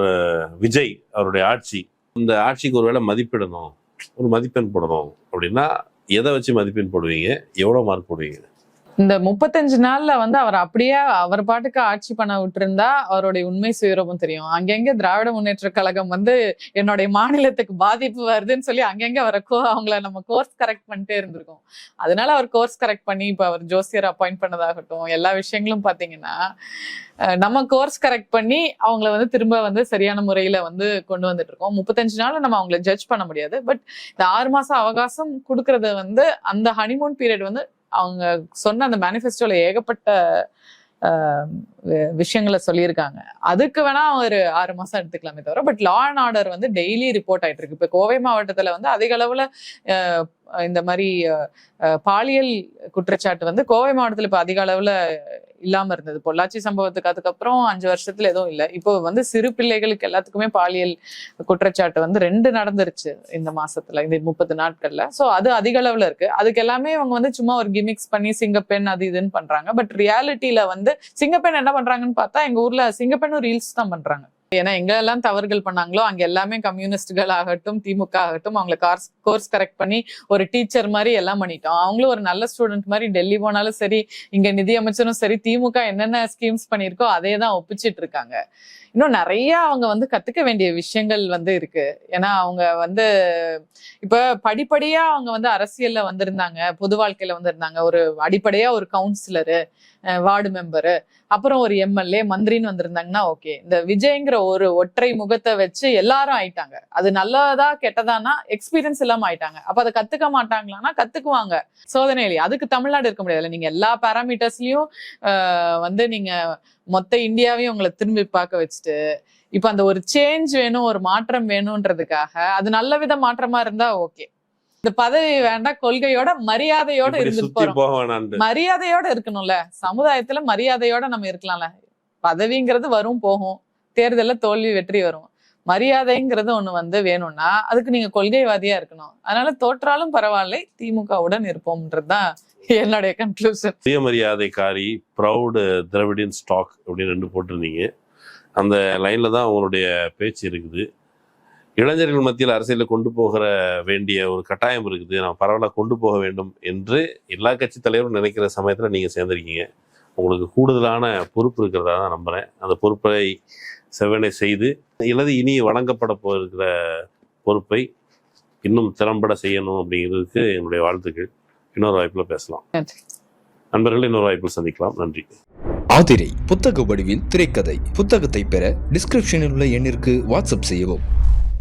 [SPEAKER 3] விஜய் அவருடைய ஆட்சி, இந்த ஆட்சிக்கு ஒருவேளை மதிப்பிடணும், ஒரு மதிப்பெண் போடணும் அப்படின்னா எதை வச்சு மதிப்பெண் போடுவீங்க? எவ்வளவு மார்க் போடுவீங்க?
[SPEAKER 4] இந்த 35 நாள்ல வந்து அவர் அப்படியே அவர் பாட்டுக்கு ஆட்சி பண்ண விட்டுருந்தா அவருடைய உண்மை சுயரூபம் தெரியும். அங்கங்க திராவிட முன்னேற்ற கழகம் வந்து என்னுடைய மாநிலத்துக்கு பாதிப்பு வருதுன்னு சொல்லி அங்கங்க அவங்கள நம்ம கோர்ஸ் கரெக்ட் பண்ணிட்டே இருந்திருக்கோம். அதனால அவர் கோர்ஸ் கரெக்ட் பண்ணி இப்ப அவர் ஜோசியர் அப்பாயிண்ட் பண்ணதாகட்டும், எல்லா விஷயங்களும் பாத்தீங்கன்னா நம்ம கோர்ஸ் கரெக்ட் பண்ணி அவங்கள வந்து திரும்ப வந்து சரியான முறையில வந்து கொண்டு வந்துட்டு இருக்கோம். 35 நாள் நம்ம அவங்கள ஜட்ஜ் பண்ண முடியாது. பட் இந்த 6 மாசம் அவகாசம் கொடுக்கறது வந்து அந்த ஹனிமூன் பீரியட் வந்து அவங்க சொன்ன அந்த மேனிஃபெஸ்டோல ஏகப்பட்ட விஷயங்களை சொல்லியிருக்காங்க. அதுக்கு வேணா ஒரு 6 மாசம் எடுத்துக்கலாமே தவிர, பட் லா அண்ட் ஆர்டர் வந்து டெய்லி ரிப்போர்ட் ஆயிட்டு இருக்கு. இப்ப கோவை மாவட்டத்துல வந்து அதிக அளவுல இந்த மாதிரி பாலியல் குற்றச்சாட்டு வந்து கோவை மாவட்டத்துல இப்ப அதிக அளவுல இல்லாம இருந்தது. பொள்ளாச்சி சம்பவத்துக்கு அதுக்கப்புறம் 5 வருஷத்துல எதுவும் இல்லை. இப்போ வந்து சிறு பிள்ளைகளுக்கு எல்லாத்துக்குமே பாலியல் குற்றச்சாட்டு வந்து 2 நடந்துருச்சு இந்த மாசத்துல, இந்த 30 நாட்கள்ல. சோ அது அதிக அளவுல இருக்கு. அதுக்கு எல்லாமே அவங்க வந்து சும்மா ஒரு கிமிக்ஸ் பண்ணி சிங்கப்பெண் அது இதுன்னு பண்றாங்க. பட் ரியாலிட்டியில வந்து சிங்கப்பெண் என்ன பண்றாங்கன்னு பார்த்தா எங்க ஊர்ல சிங்கப்பெண்ணும் ரீல்ஸ் தான் பண்றாங்க. ஏன்னா எங்க எல்லாம் தவறுகள் பண்ணாங்களோ அங்க எல்லாமே கம்யூனிஸ்டுகள் ஆகட்டும், திமுக ஆகட்டும், அவங்களை கோர்ஸ் கரெக்ட் பண்ணி ஒரு டீச்சர் மாதிரி எல்லாம் பண்ணிட்டோம். அவங்களும் ஒரு நல்ல ஸ்டூடெண்ட் மாதிரி டெல்லி போனாலும் சரி, இங்க நிதியமைச்சரும் சரி, திமுக என்னென்ன ஸ்கீம்ஸ் பண்ணிருக்கோ அதே தான் ஒப்பிச்சிட்டு இருக்காங்க. இன்னும் நிறைய அவங்க வந்து கத்துக்க வேண்டிய விஷயங்கள் வந்து இருக்கு. ஏன்னா அவங்க வந்து இப்ப படிப்படியா அவங்க வந்து அரசியல்ல வந்திருந்தாங்க, பொது வாழ்க்கையில வந்திருந்தாங்க. ஒரு அடிப்படையா ஒரு கவுன்சிலரு, வார்டு மெம்பரு, அப்புறம் ஒரு எம்எல்ஏ, மந்திரின்னு வந்திருந்தாங்கன்னா ஓகே. இந்த விஜய்ங்கிற ஒரு ஒற்றை முகத்தை வச்சு எல்லாரும் ஆயிட்டாங்க. அது நல்லதா கெட்டதானா எக்ஸ்பீரியன்ஸ் இல்லாம ஆயிட்டாங்க. அப்ப அதை கத்துக்க மாட்டாங்களான்னா கத்துக்குவாங்க சோதனையிலேயே. அதுக்கு தமிழ்நாடு இருக்க முடியாது. நீங்க எல்லா பேராமீட்டர்ஸ்லயும் வந்து நீங்க மொத்த இந்தியாவையும் உங்களை திரும்பி பார்க்க வச்சுட்டு இப்ப அந்த ஒரு சேஞ்ச் வேணும், ஒரு மாற்றம் வேணும்ன்றதுக்காக அது நல்ல வித மாற்றமா இருந்தா ஓகே. இந்த பதவி வேண்டாம், கொள்கையோட மரியாதையோட இருந்துட்டு போறோம். மரியாதையோட இருக்கணும்ல, சமுதாயத்துல மரியாதையோட நம்ம இருக்கலாம்ல. பதவிங்கிறது வரும் போகும், தேர்தல்ல தோல்வி வெற்றி வரும். மரியாதைங்கிறது ஒண்ணு வந்து வேணும்னா அதுக்கு நீங்க கொள்கைவாதியா இருக்கணும். அதனால தோற்றாலும் பரவாயில்லை, திமுகவுடன் இருப்போம்ன்றதுதான் என்னுடைய கன்க்ளூஷன்.
[SPEAKER 3] சுயமரியாதைக்காரி, ப்ரௌடு திராவிடியன் ஸ்டாக் அப்படின்னு 2 போட்டிருந்தீங்க. அந்த லைன்ல தான் உங்களுடைய பேச்சு இருக்குது. இளைஞர்கள் மத்தியில் அரசியலில் கொண்டு போகிற வேண்டிய ஒரு கட்டாயம் இருக்குது, நான் பரவாயில்ல கொண்டு போக வேண்டும் என்று எல்லா கட்சி தலைவரும் நினைக்கிற சமயத்தில் நீங்கள் சேர்ந்திருக்கீங்க. உங்களுக்கு கூடுதலான பொறுப்பு இருக்கிறதா தான் நம்புகிறேன். அந்த பொறுப்பை செவ்வனே செய்து அல்லது இனி வழங்கப்பட போகிற பொறுப்பை இன்னும் திறம்பட செய்யணும் அப்படிங்கிறதுக்கு என்னுடைய வாழ்த்துக்கள். இன்னொரு வாய்ப்பில் பேசலாம்.
[SPEAKER 4] நன்றி.
[SPEAKER 3] நண்பர்கள், இன்னொரு வாய்ப்பில் சந்திக்கலாம். நன்றி.
[SPEAKER 1] ஆதிரை புத்தக வடிவில் திரைக்கதை. புத்தகத்தை பெற டிஸ்கிரிப்ஷனில் உள்ள எண்ணிற்கு வாட்ஸ்அப் செய்யவும்.